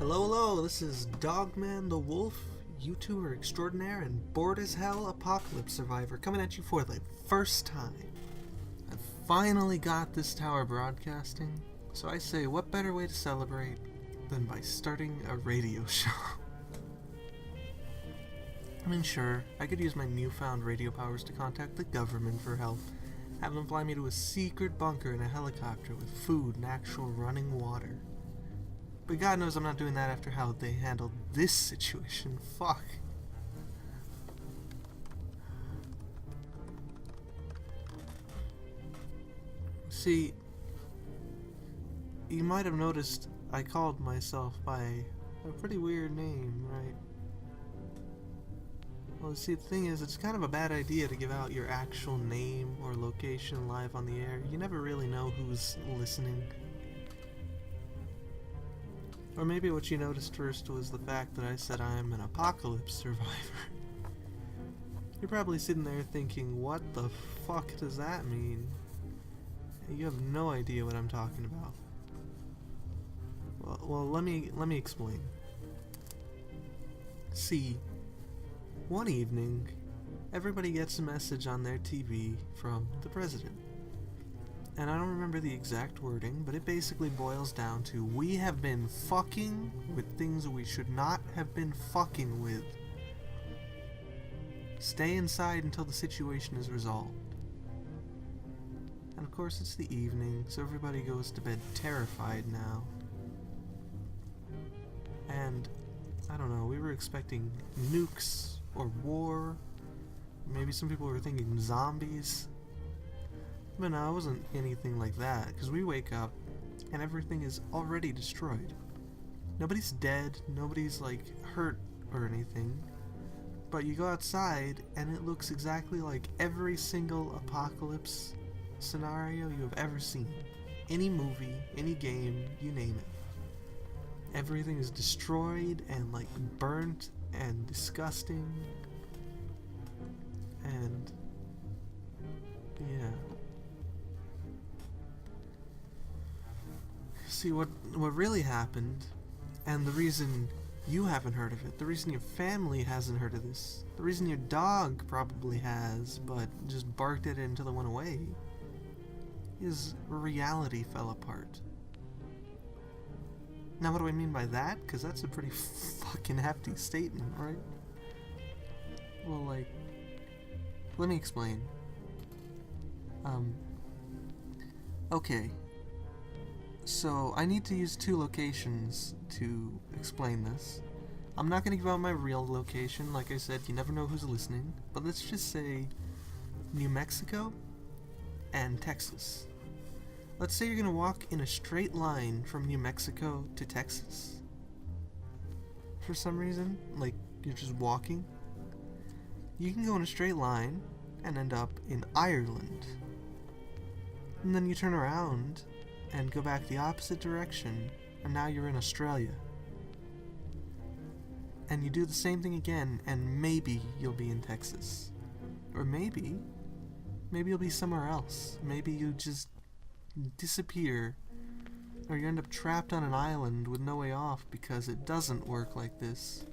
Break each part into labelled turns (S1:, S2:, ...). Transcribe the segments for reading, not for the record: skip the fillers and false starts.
S1: Hello, hello, this is Dogman the Wolf, YouTuber extraordinaire and bored as hell apocalypse survivor coming at you for the first time. I finally got this tower broadcasting, so I say what better way to celebrate than by starting a radio show. I mean, sure, I could use my newfound radio powers to contact the government for help, have them fly me to a secret bunker in a helicopter with food and actual running water. But God knows I'm not doing that after how they handled this situation. Fuck. See, you might have noticed I called myself by a pretty weird name, right? Well, see, the thing is, it's kind of a bad idea to give out your actual name or location live on the air. You never really know who's listening. Or maybe what you noticed first was the fact that I said I'm an apocalypse survivor. You're probably sitting there thinking, what the fuck does that mean? You have no idea what I'm talking about. Well, let me explain. See, one evening, everybody gets a message on their TV from the president. And I don't remember the exact wording, but it basically boils down to, we have been fucking with things we should not have been fucking with. Stay inside until the situation is resolved. And of course it's the evening, so everybody goes to bed terrified now. And, I don't know, we were expecting nukes or war. Maybe some people were thinking zombies. But no, it wasn't anything like that, because we wake up and everything is already destroyed. Nobody's dead, nobody's like hurt or anything, but you go outside and it looks exactly like every single apocalypse scenario you have ever seen. Any movie, any game, you name it. Everything is destroyed and like burnt and disgusting, and yeah. See, what really happened, and the reason you haven't heard of it, the reason your family hasn't heard of this, the reason your dog probably has, but just barked at it until it went away, is reality fell apart. Now what do I mean by that? Because that's a pretty fucking hefty statement, right? Well, like, let me explain. Okay. So, I need to use two locations to explain this. I'm not going to give out my real location, like I said, you never know who's listening, but let's just say New Mexico and Texas. Let's say you're going to walk in a straight line from New Mexico to Texas. For some reason, like you're just walking. You can go in a straight line and end up in Ireland. And then you turn around and go back the opposite direction, and now you're in Australia. And you do the same thing again, and maybe you'll be in Texas. Or maybe you'll be somewhere else. Maybe you just disappear, or you end up trapped on an island with no way off because it doesn't work like this.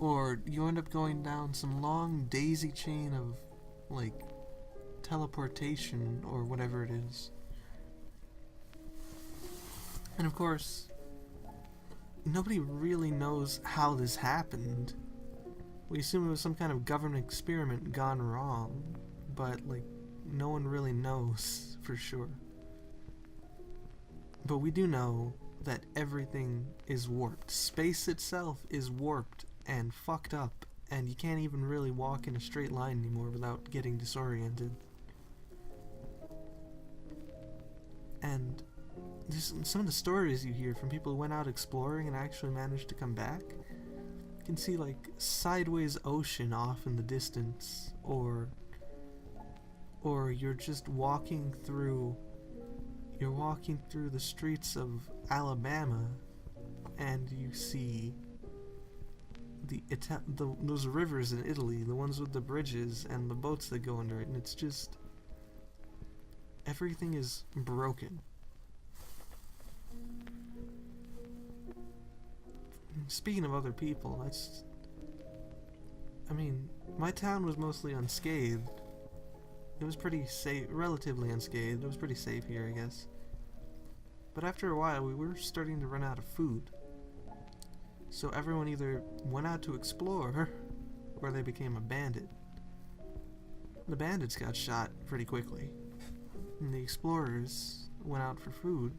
S1: Or you end up going down some long daisy chain of, like, teleportation or whatever it is. And of course, nobody really knows how this happened. We assume it was some kind of government experiment gone wrong, but like, no one really knows for sure. But we do know that everything is warped. Space itself is warped and fucked up, and you can't even really walk in a straight line anymore without getting disoriented. And some of the stories you hear from people who went out exploring and actually managed to come back, you can see like sideways ocean off in the distance, or you're just walking through the streets of Alabama and you see those rivers in Italy, the ones with the bridges and the boats that go under it, and it's just, everything is broken. speaking of other people, I mean, my town was mostly unscathed. It was pretty safe, relatively unscathed. It was pretty safe here, I guess. But after a while, we were starting to run out of food. So everyone either went out to explore, or they became a bandit. The bandits got shot pretty quickly, and the explorers went out for food,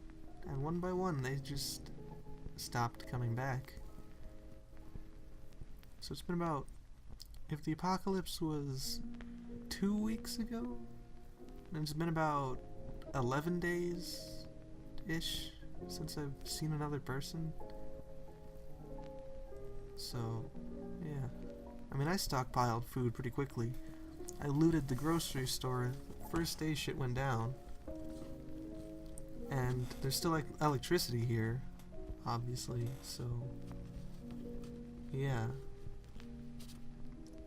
S1: and one by one they just stopped coming back. So it's been about, if the apocalypse was 2 weeks ago, then it's been about 11 days-ish since I've seen another person. So, yeah. I mean, I stockpiled food pretty quickly. I looted the grocery store the first day shit went down. And there's still like electricity here, obviously, so yeah.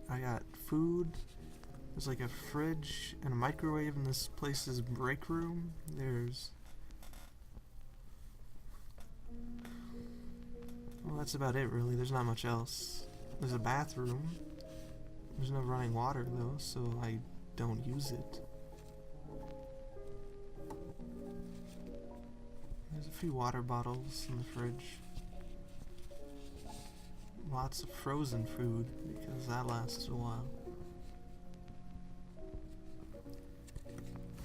S1: I got food. There's like a fridge and a microwave in this place's break room. Well, that's about it, really. There's not much else. There's a bathroom. There's no running water, though, so I don't use it. There's a few water bottles in the fridge. Lots of frozen food, because that lasts a while.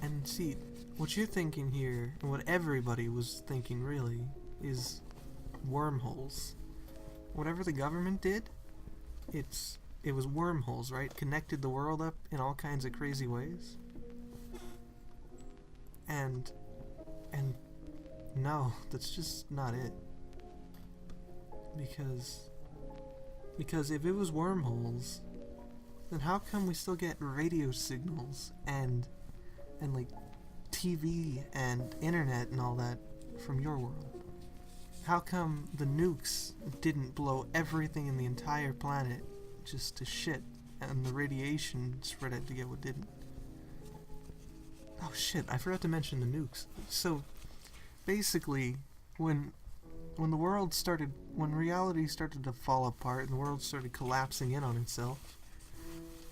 S1: And see, what you're thinking here, and what everybody was thinking really, is wormholes. Whatever the government did, it was wormholes, right? Connected the world up in all kinds of crazy ways. And no, that's just not it. Because if it was wormholes, then how come we still get radio signals and like TV and internet and all that from your world? How come the nukes didn't blow everything in the entire planet just to shit, and the radiation spread out to get what didn't? Oh shit, I forgot to mention the nukes. So basically, when reality started to fall apart and the world started collapsing in on itself,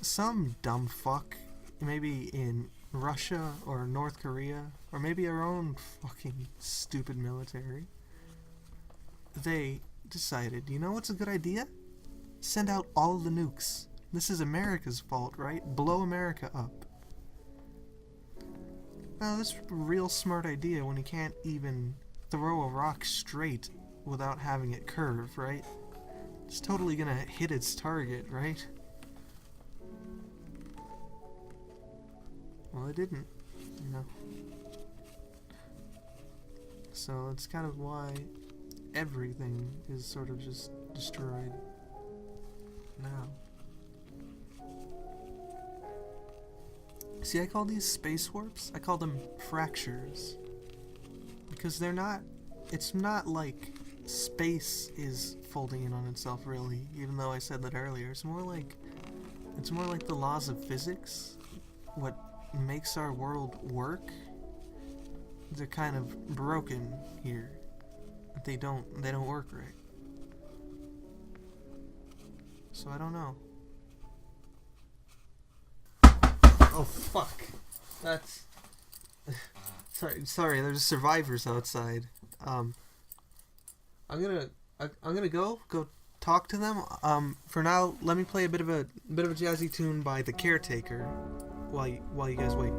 S1: some dumb fuck, maybe in Russia or North Korea, or maybe our own fucking stupid military, they decided, you know what's a good idea? Send out all of the nukes. This is America's fault, right? Blow America up. Now, that's a real smart idea when you can't even throw a rock straight without having it curve, right? It's totally gonna hit its target, right? Well, it didn't, you know. So that's kind of why everything is sort of just destroyed now. See, I call these space warps, I call them fractures. Because they're not, it's not like space is folding in on itself, really, even though I said that earlier. It's more like the laws of physics. What makes our world work, they're kind of broken here. They don't work right. So I don't know. Oh fuck. That's sorry, there's survivors outside. I'm gonna go talk to them. For now, let me play a bit of a jazzy tune by the Caretaker while you guys wait.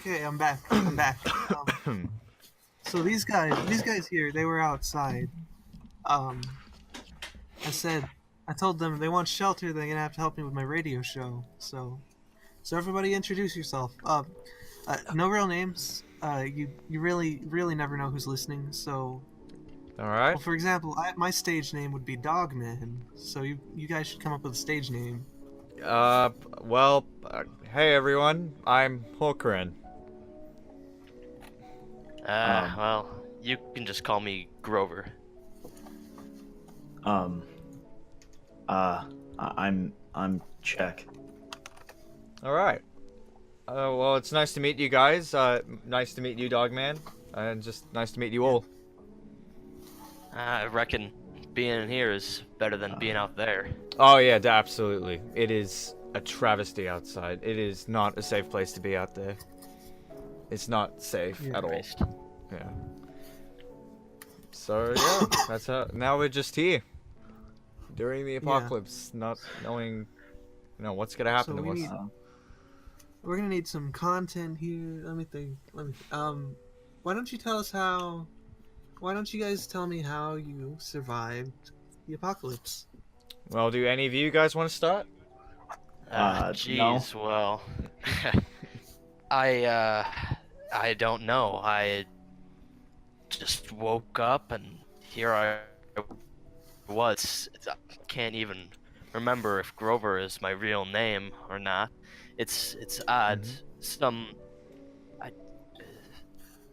S1: Okay, I'm back. So these guys here, they were outside. I told them if they want shelter, they're gonna have to help me with my radio show. So everybody introduce yourself. No real names. You really never know who's listening. So,
S2: All right.
S1: well, for example, my stage name would be Dogman. So you guys should come up with a stage name.
S2: Well, hey everyone, I'm Hawkeren.
S3: Well, you can just call me Grover.
S4: I'm Czech.
S2: All right. Well, it's nice to meet you guys. Nice to meet you, Dogman, and just nice to meet you all.
S3: I reckon being in here is better than being out there.
S2: Oh yeah, absolutely. It is a travesty outside. It is not a safe place to be out there. It's not safe at all.
S3: Christ.
S2: Yeah. So yeah, that's how. Now we're just here during the apocalypse, not knowing, what's gonna happen
S1: So
S2: to us.
S1: We're gonna need some content here. Let me think. Why don't you tell us how? Why don't you guys tell me how you survived the apocalypse?
S2: Well, do any of you guys want to start?
S3: Jeez, well, I don't know. I just woke up and here I was. I can't even remember if Grover is my real name or not. It's odd.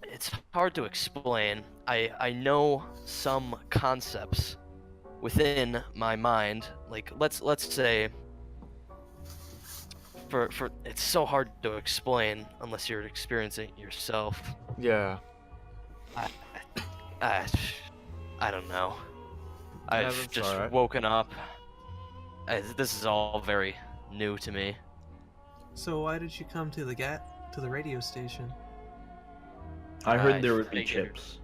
S3: It's hard to explain. I know some concepts within my mind. Like let's say for it's so hard to explain unless you're experiencing it yourself.
S2: Yeah.
S3: I don't know.
S2: Yeah,
S3: I've
S2: that's
S3: just
S2: alright.
S3: woken up. This is all very new to me.
S1: So why did you come to the radio station?
S4: I heard
S3: I
S4: there would be
S3: figured.
S4: chips.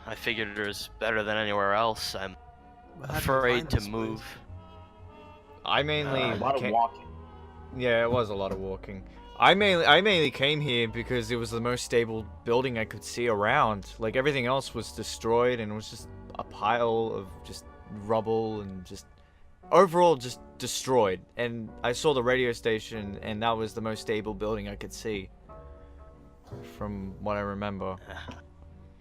S3: I figured it was better than anywhere else. I'm
S1: How'd you
S3: afraid
S1: find
S3: to
S1: this place?
S3: move.
S2: I mainly
S4: A lot of walking.
S2: Yeah, it was a lot of walking. I mainly came here because it was the most stable building I could see around. Like everything else was destroyed and it was just a pile of just rubble and just overall just destroyed. And I saw the radio station and that was the most stable building I could see from what I remember.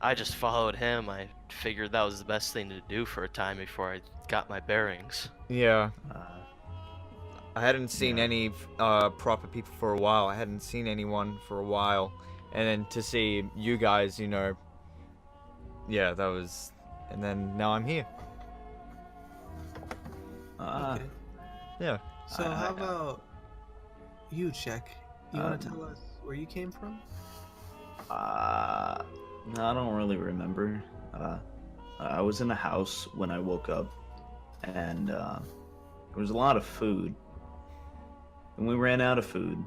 S3: I just followed him. I figured that was the best thing to do for a time before I got my bearings.
S2: Yeah.
S4: Uh,
S2: I hadn't seen
S4: Yeah.
S2: any proper people for a while. I hadn't seen anyone for a while. And then to see you guys, yeah, that was... And then now I'm here.
S1: Okay.
S2: Yeah.
S1: So
S4: I-
S1: how about you, Czech? You want to
S4: Um,
S1: tell us where you came from?
S4: no, I don't really remember. I was in a house when I woke up, and there was a lot of food, and we ran out of food.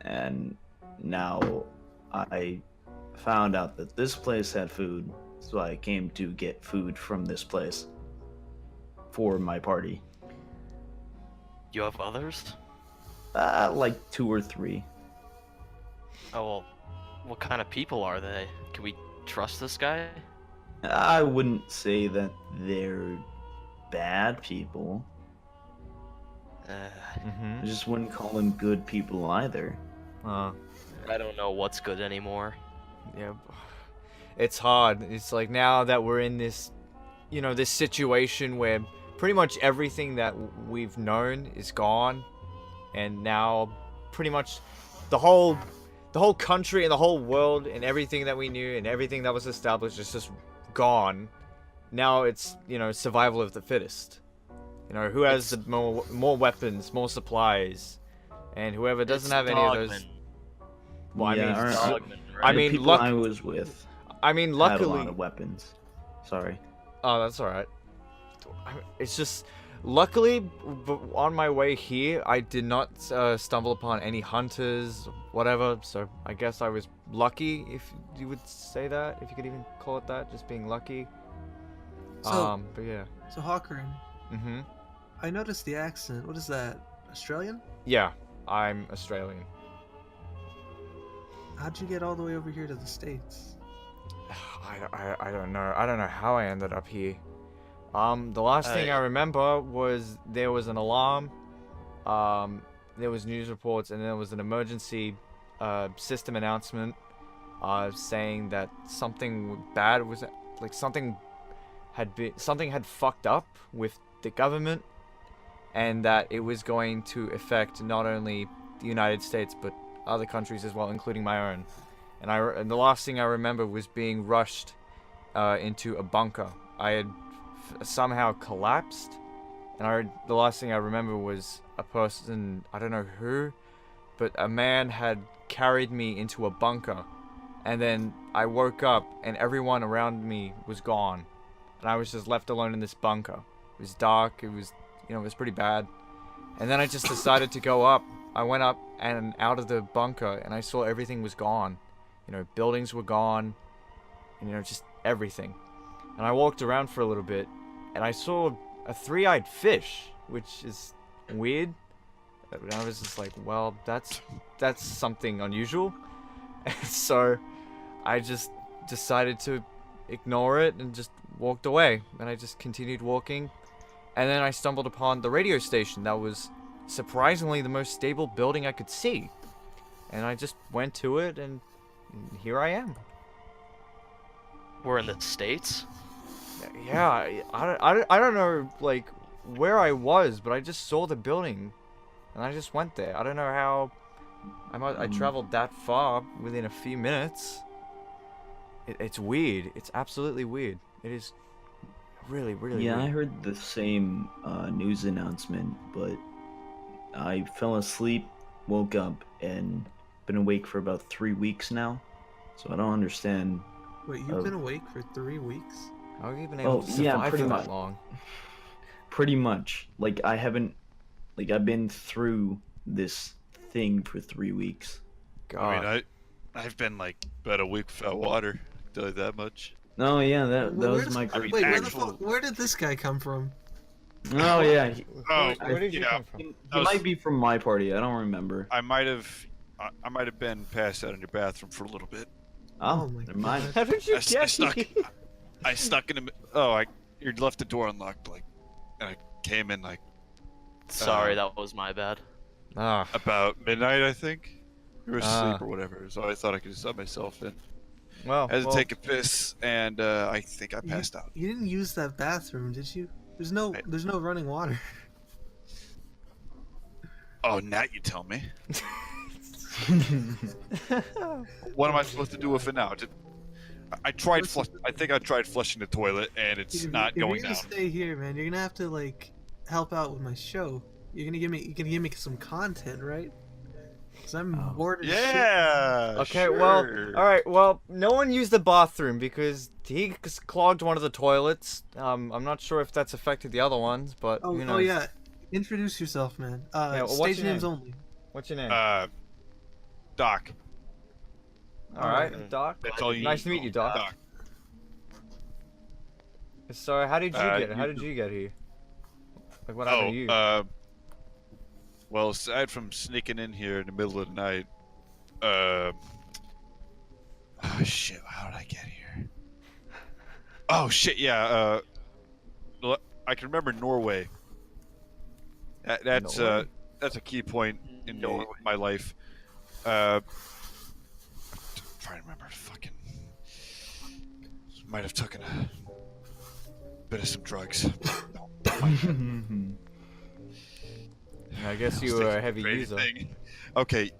S4: And now I found out that this place had food, so I came to get food from this place for my party.
S3: You have others?
S4: Like 2 or 3.
S3: Oh, well, what kind of people are they? Can we trust this guy?
S4: I wouldn't say that they're bad people.
S2: Mm-hmm.
S4: I just wouldn't call them good people either.
S3: I don't know what's good anymore.
S2: Yeah. It's hard. It's like now that we're in this, this situation where pretty much everything that we've known is gone. And now pretty much the whole country and the whole world and everything that we knew and everything that was established is just gone. Now it's, survival of the fittest. Who has the more weapons, more supplies, and whoever doesn't have any of those. Well,
S4: Yeah,
S2: I mean,
S3: Dogman, right?
S2: I
S4: The
S2: mean,
S4: people
S2: luck-
S4: I was with
S2: I mean,
S4: had a
S2: luckily.
S4: lot of weapons. Sorry.
S2: Oh, that's all right. It's just, luckily, on my way here, I did not stumble upon any hunters, whatever. So I guess I was lucky, if you would say that, if you could even call it that, just being lucky.
S1: So,
S2: But yeah.
S1: so Hawkeren,
S2: Mhm.
S1: I noticed the accent. What is that? Australian?
S2: Yeah, I'm Australian.
S1: How'd you get all the way over here to the States?
S2: I don't know. I don't know how I ended up here. The last thing I remember was there was an alarm. there was news reports, and there was an emergency system announcement saying that something bad was like something had fucked up with the government, and that it was going to affect not only the United States but other countries as well, including my own. And the last thing I remember was being rushed into a bunker. I had somehow collapsed, and the last thing I remember was a person, I don't know who, but a man had carried me into a bunker, and then I woke up and everyone around me was gone, and I was just left alone in this bunker. It was dark, it was pretty bad. And then I just decided to go up. I went up and out of the bunker, and I saw everything was gone. Buildings were gone, and just everything. And I walked around for a little bit, and I saw a three-eyed fish, which is weird. And I was just like, well, that's something unusual. And so I just decided to ignore it and just walked away. And I just continued walking. And then I stumbled upon the radio station that was surprisingly the most stable building I could see. And I just went to it, and here I am.
S3: We're in the States?
S2: Yeah, I don't know, like, where I was, but I just saw the building, and I just went there. I don't know how I traveled that far within a few minutes. It's weird. It's absolutely weird. It is really, really
S4: Yeah,
S2: weird.
S4: I heard the same news announcement, but I fell asleep, woke up, and been awake for about 3 weeks now. So I don't understand.
S1: Wait, you've been awake for 3 weeks?
S2: How have you been able to survive for that long?
S4: Pretty much. Like, I've been through this thing for 3 weeks.
S2: God.
S5: I mean, I've been like about a week without water. Tell you that much.
S4: Oh yeah, that
S1: Where
S4: was
S1: the
S4: my
S1: fuck-
S4: great.
S1: Wait,
S5: actual-
S1: where did this guy come from?
S4: Oh yeah,
S5: Oh,
S2: Where did you
S5: yeah.
S2: come from?
S4: he
S5: That was-
S4: might be from my party. I don't remember.
S5: I might have been passed out in your bathroom for a little bit.
S1: Oh my
S4: never mind.
S2: How did you
S5: I
S2: get
S5: stuck.
S2: here?
S5: I stuck in you left the door unlocked, like, and I came in like
S3: Sorry, that was my bad.
S2: Ah,
S5: about midnight, I think. You were
S2: Ah.
S5: asleep or whatever, so I thought I could just let myself in.
S2: well,
S5: I had to take a piss, and I think I passed out.
S1: You didn't use that bathroom, did you? There's no running water.
S5: Oh, now you tell me. What am I supposed to do with it now? I tried I think I tried flushing the toilet, and it's not
S1: if
S5: going
S1: you're
S5: down.
S1: gonna stay here, man, you're gonna have to like help out with my show. You're gonna give me some content, right? Cause I'm bored as shit.
S5: Yeah.
S2: okay, well,
S5: sure.
S2: alright, well, no one used the bathroom because he clogged one of the toilets. I'm not sure if that's affected the other ones, but
S1: Oh,
S2: who
S1: oh
S2: knows?
S1: yeah. Introduce yourself, man.
S2: Yeah, what's
S1: Stage
S2: your
S1: names
S2: name?
S1: only.
S2: What's your name?
S5: Doc.
S2: Alright, Doc.
S5: That's all you
S2: Nice to
S5: need
S2: meet you, Doc.
S5: Doc.
S2: So, how did you
S5: you-
S2: how did you get here? Like, what happened to you?
S5: Well, aside from sneaking in here in the middle of the night, oh shit, how did I get here? Oh shit, yeah, I can remember Norway. That's
S2: Norway?
S5: that's a key point in
S3: Norway.
S5: my life. I'm trying to remember, fucking might have taken a bit of some drugs. No,
S2: I guess you
S5: was
S2: were a
S5: thinking
S2: heavy
S5: crazy
S2: user.
S5: thing. Okay,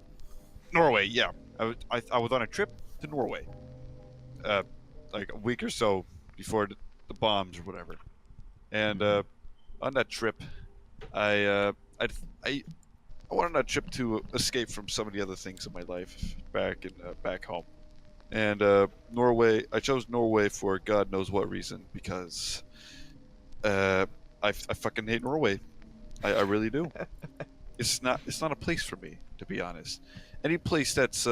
S5: Norway. Yeah, I was on a trip to Norway, like a week or so before the bombs or whatever, and on that trip, I went on that trip to escape from some of the other things in my life back home, and Norway. I chose Norway for God knows what reason, because I fucking hate Norway. I really do. It's not a place for me, to be honest. Any place that's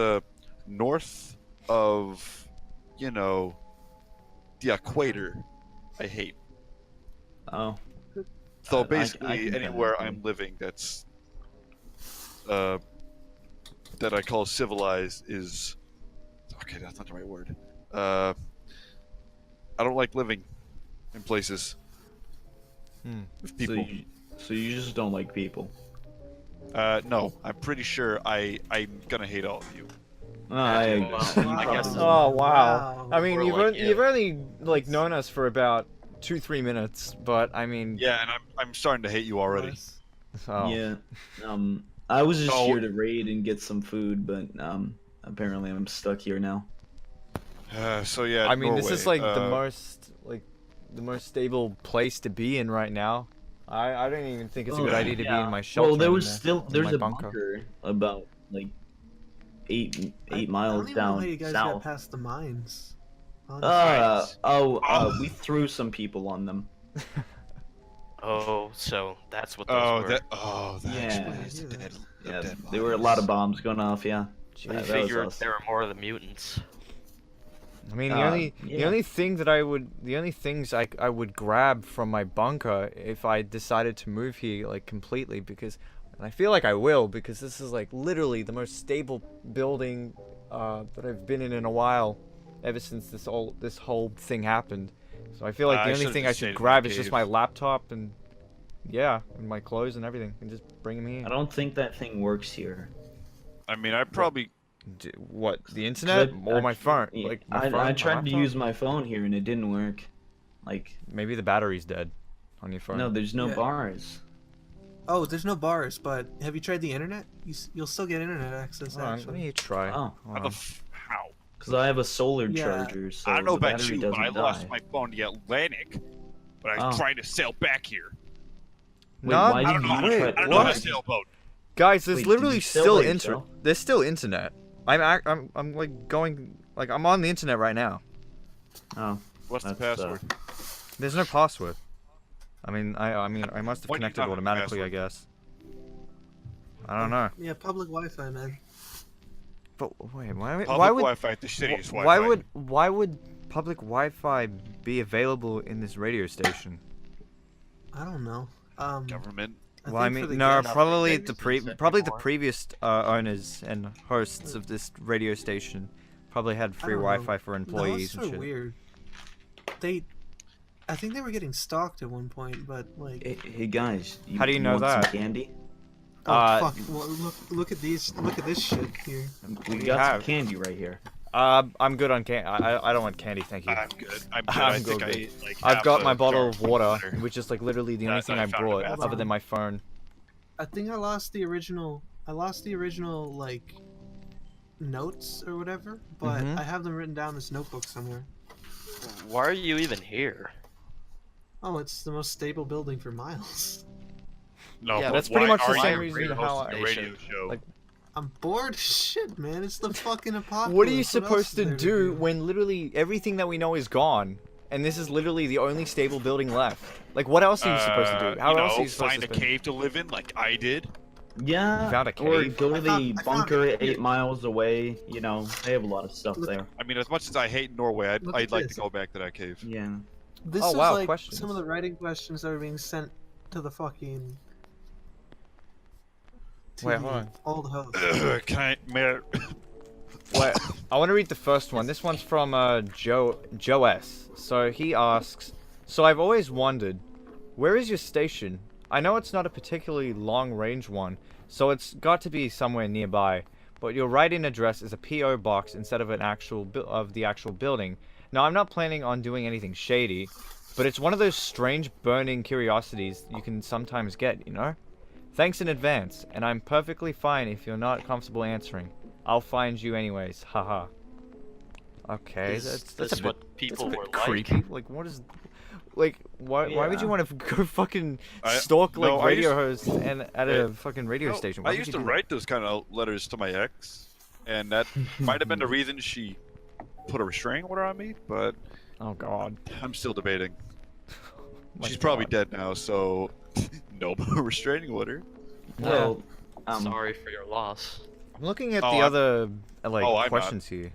S5: north of, the equator, I hate.
S4: Oh.
S5: So
S4: I
S5: basically,
S4: can
S5: anywhere
S4: kinda
S5: I'm living that's that I call civilized is okay. That's not the right word. I don't like living in places with people.
S4: So you just don't like people.
S5: No, I'm pretty sure I'm gonna hate all of you.
S3: I guess so.
S2: Oh wow. I mean,
S3: We're
S2: you've
S3: like you.
S2: you've only like known us for about 2-3 minutes, but I mean,
S5: Yeah, and I'm starting to hate you already.
S2: oh.
S4: Yeah. I was just
S5: Oh.
S4: here to raid and get some food, but apparently I'm stuck here now.
S5: So yeah,
S2: I mean, this
S5: Norway,
S2: is like the most stable place to be in right now. I don't even think it's a good idea to be in my shelter.
S4: Well, there was
S2: anymore, in
S4: there's
S2: my
S4: a
S2: bunker.
S4: bunker about like eight
S1: I
S4: miles
S1: don't even know how
S4: down
S1: you guys got
S4: south.
S1: past the mines. Honestly.
S4: We threw some people on them.
S3: Oh, so that's what those were.
S5: that
S4: Yeah.
S5: explains the dead
S4: Yeah,
S5: bodies.
S4: there were a lot of bombs going off. Yeah.
S3: I
S4: That was
S3: figured
S4: us.
S3: there were more of the mutants.
S2: I mean,
S4: yeah.
S2: the only things I would grab from my bunker if I decided to move here like completely, because and I feel like I will, because this is like literally the most stable building that I've been in a while, ever since this whole thing happened. So I feel like
S5: I
S2: the only
S5: should've
S2: thing I
S5: just stayed
S2: should
S5: in
S2: grab
S5: my
S2: is just
S5: cave.
S2: my laptop and and my clothes and everything, and just bring them
S4: I
S2: here.
S4: don't think that thing works here.
S5: I mean, I probably.
S2: What, the internet or my phone?
S4: Yeah,
S2: Like my phone,
S4: I
S2: my
S4: tried to
S2: laptop?
S4: use my phone here and it didn't work. Like,
S2: Maybe the battery's dead on your phone.
S4: no, there's no
S1: Yeah.
S4: bars.
S1: Oh, there's no bars, but have you tried the internet? You'll still get internet access.
S2: Hold on, let
S1: Actually.
S2: me try.
S4: Oh.
S2: Hold on.
S5: How?
S4: Because I have a solar
S1: Yeah.
S4: charger, so
S5: I don't know
S4: the
S5: about
S4: battery
S5: you, but I
S4: doesn't
S5: lost
S4: die.
S5: my phone to the Atlantic, but I was
S4: Oh.
S5: trying to sail back here.
S4: Wait,
S2: Not-
S4: why
S5: I
S4: did
S5: don't know
S4: you
S5: how to,
S2: wait,
S5: I don't
S4: try?
S5: know how to
S2: what?
S5: sail a boat.
S2: Guys, there's
S4: Wait, did
S2: literally
S4: you sail
S2: still
S4: by
S2: internet.
S4: yourself?
S2: There's still internet. I'm like going like I'm on the internet right now.
S4: Oh,
S5: What's the
S4: That's,
S5: password?
S2: There's no password. I mean I must have
S5: When you
S2: connected
S5: have a
S2: automatically, I
S5: password.
S2: guess. I don't know.
S1: Yeah, public Wi-Fi, man.
S2: But wait, why would
S5: Wi-Fi, the shittiest Wi-Fi.
S2: why would public Wi-Fi be available in this radio station?
S1: I don't know.
S5: Government?
S2: Well, I
S1: think for
S2: mean,
S1: the
S2: no,
S1: guests-
S2: probably
S3: things
S2: the
S3: is
S2: probably the
S3: anymore.
S2: previous owners and hosts of this radio station probably had free
S1: don't know.
S2: Wi-Fi for
S1: No,
S2: employees
S1: it's
S2: and
S1: so
S2: shit.
S1: weird. I think they were getting stalked at one point, but like.
S4: hey guys.
S2: How do you know
S4: want some
S2: that?
S4: candy?
S1: Oh fuck! Well, look at these. Look at this shit here.
S4: We
S2: do
S4: got
S2: you
S4: some
S2: have?
S4: candy right here.
S2: I'm good on candy. I don't want candy, thank you.
S5: I'm good. I'm good.
S2: I'm
S5: I think
S2: good.
S5: I ate like
S2: I've
S5: half
S2: got
S5: a
S2: my bottle
S5: jar
S2: of water,
S5: water.
S2: which is like literally the
S5: Yeah,
S2: only
S5: I
S2: thing
S5: thought I
S2: I
S5: found a
S2: brought
S5: bathroom.
S2: other than my phone.
S1: I think I lost the original. Like notes or whatever, but
S2: Mhm.
S1: I have them written down in this notebook somewhere.
S3: Why are you even here?
S1: Oh, it's the most stable building for miles.
S5: No,
S3: Yeah,
S5: but
S2: that's pretty
S5: why
S2: much the
S5: are
S2: same
S5: you
S2: reason
S5: hosting
S2: how
S5: a radio show.
S2: like-
S1: I'm bored as shit, man. It's the fucking apocalypse.
S2: What are you
S1: else
S2: supposed
S1: is
S2: to
S1: there
S2: do when literally everything that we know is gone? And this is literally the only stable building left. Like, what else are you supposed to do? How
S5: you
S2: else
S5: know,
S2: are you supposed
S5: find
S2: to
S5: a
S2: spend?
S5: cave to live in, like I did.
S4: Yeah.
S2: You found a
S4: Or
S2: cave?
S4: go to
S1: I
S4: the
S1: found
S4: bunker
S1: a cave.
S4: 8 miles away. You know, they have a lot of stuff
S1: Look-
S4: there.
S5: I mean, as much as I hate Norway, I'd
S1: Look at
S5: like
S1: this.
S5: to go back to that cave.
S4: Yeah.
S1: This
S2: Oh,
S1: is
S2: wow,
S1: like
S2: questions.
S1: some of the writing questions that are being sent to the fucking. To
S2: Wait,
S1: the
S2: hold on.
S1: Old host.
S5: Can I, may I-
S2: Wait, I want to read the first one. This one's from Joe S. So he asks, so I've always wondered, where is your station? I know it's not a particularly long-range one, so it's got to be somewhere nearby. But your write-in address is a P.O. box instead of an actual the actual building. Now I'm not planning on doing anything shady, but it's one of those strange burning curiosities you can sometimes get, you know? Thanks in advance, and I'm perfectly fine if you're not comfortable answering. I'll find you anyways, haha. Okay,
S3: Is
S2: that's
S3: this
S2: a bit,
S3: what people
S2: that's a
S3: were
S2: bit creepy. Like, what is, like, why would you
S4: Yeah.
S2: want to go fucking
S5: I-
S2: stalk like
S5: no, I
S2: radio
S5: used-
S2: hosts and at a fucking radio
S5: No,
S2: station?
S5: I
S2: Why would
S5: used
S2: you
S5: to
S2: do that?
S5: write those kind of letters to my ex, and that might have been the reason she put a restraining order on me, but
S2: Oh god.
S5: I'm still debating.
S2: My
S5: She's probably
S2: God.
S5: dead now, so no restraining order.
S4: Well,
S3: Sorry for your loss.
S2: I'm looking at
S5: Oh,
S2: the
S5: I'm-
S2: other like
S5: Oh, I'm not.
S2: questions here.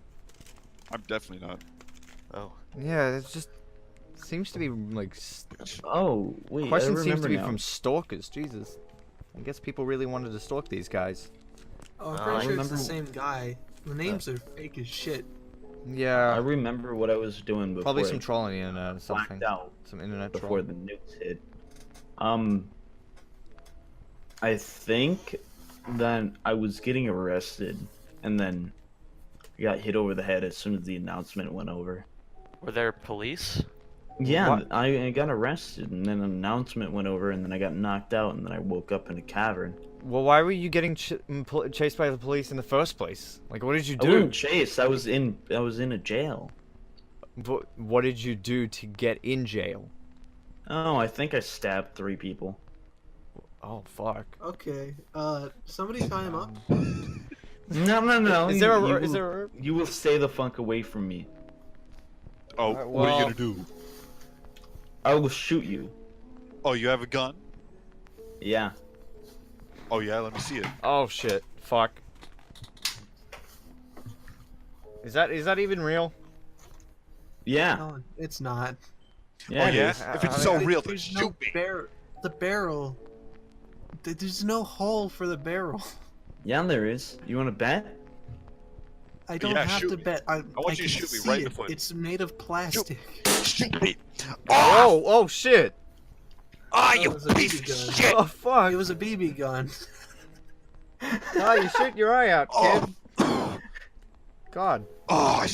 S5: I'm definitely not.
S3: Oh.
S2: Yeah, it's just seems to be like
S4: oh, wait.
S2: questions
S4: I
S2: seems
S4: remember
S2: to be
S4: now.
S2: from stalkers. Jesus, I guess people really wanted to stalk these guys.
S1: Oh, I'm
S3: I
S1: pretty sure it's the
S4: remember-
S1: same guy. The names are fake as shit.
S4: I
S2: Yeah,
S4: remember what I was doing before.
S2: probably some
S4: it
S2: trolling the internet or
S4: blacked
S2: something.
S4: out
S2: Some internet
S4: before
S2: troll.
S4: the nukes hit. I think then I was getting arrested, and then I got hit over the head as soon as the announcement went over.
S3: Were there police?
S4: Yeah,
S2: What?
S4: I got arrested, and then an announcement went over, and then I got knocked out, and then I woke up in a cavern.
S2: Well, why were you getting chased by the police in the first place? Like, what did you
S4: I
S2: do?
S4: wasn't chased. I was in a jail.
S2: What did you do to get in jail?
S4: Oh, I think I stabbed 3 people.
S2: Oh, fuck.
S1: Okay. Somebody tie him up.
S4: No.
S2: Is there a...
S4: You will stay the fuck away from me.
S5: Oh,
S2: Alright,
S5: what are you
S2: well-
S5: gonna do?
S4: I will shoot you.
S5: Oh, you have a gun?
S4: Yeah.
S5: Oh yeah, let me see it.
S2: Oh, shit. Fuck. Is that even real?
S4: Yeah.
S1: No, it's not.
S4: Yeah.
S5: Oh
S4: it
S5: yeah?
S4: is.
S5: If it's so real, then
S1: There's no
S5: shoot me.
S1: the barrel. There's no hole for the barrel.
S4: Yeah, there is. You want to bet?
S1: I don't
S5: Yeah,
S1: have
S5: shoot
S1: to
S5: me.
S1: bet. I
S5: want you to
S1: can
S5: shoot me
S1: see
S5: right in
S1: it.
S5: the foot.
S1: It's made of plastic.
S5: Shoot me.
S2: Oh, oh, shit.
S5: Ah,
S1: That
S5: you
S1: was a
S5: piece
S1: BB
S5: of
S1: gun.
S5: shit!
S2: Oh, fuck.
S1: It was a BB gun.
S2: Oh, you shit your eye out, kid.
S5: Oh,
S2: God.
S5: oh,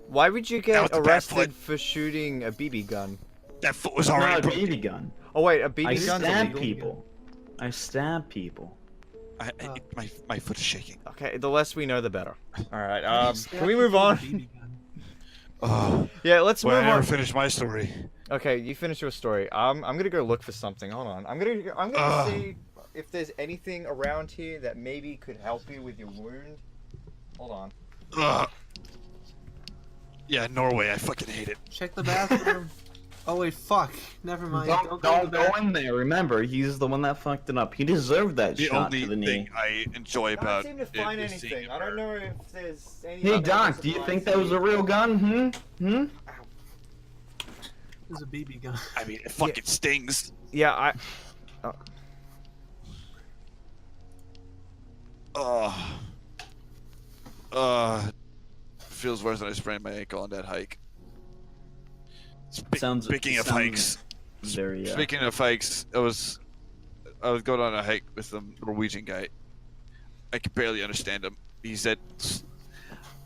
S2: Why would you
S5: That
S2: get
S5: was the bad
S2: arrested
S5: foot.
S2: for shooting a BB gun?
S5: that foot was
S4: It's not
S5: already
S4: a
S5: broken.
S4: BB gun.
S2: Oh, wait, a
S4: I
S2: BB gun's
S4: stab
S2: illegal?
S4: people. I stab people.
S5: My foot is shaking.
S2: Okay, the less we know, the better. Alright,
S1: Stab
S2: can we move
S1: people
S2: on?
S1: with a BB gun.
S5: Oh,
S2: Yeah, let's
S5: well, I
S2: move
S5: never
S2: on.
S5: finished my story.
S2: Okay, you finish your story. I'm gonna go look for something. Hold on. I'm gonna see if there's anything around here that maybe could help you with your wound. Hold on.
S5: Yeah, Norway, I fucking hate it.
S1: Check the bathroom. Oh wait, fuck. Never mind.
S4: Don't
S1: go
S4: go
S1: to the bathroom.
S4: in there. Remember, he's the one that fucked it up. He deserved that
S5: The
S4: shot
S5: only
S4: to the knee.
S5: thing I enjoy
S2: I don't
S5: about
S2: seem to
S5: it
S2: find
S5: is seeing
S2: anything.
S5: it
S2: I don't
S5: burn.
S2: know if there's anything.
S4: Hey
S2: that
S4: Doc, do you think that was a real gun? Hmm?
S1: It was a BB gun.
S5: I mean, it fucking stings.
S2: Yeah,
S5: Feels worse than I sprained my ankle on that hike.
S4: Sounds-
S5: Speaking of
S4: sounds
S5: hikes,
S4: Very.
S5: speaking of hikes, I was going on a hike with some Norwegian guy. I could barely understand him. He said,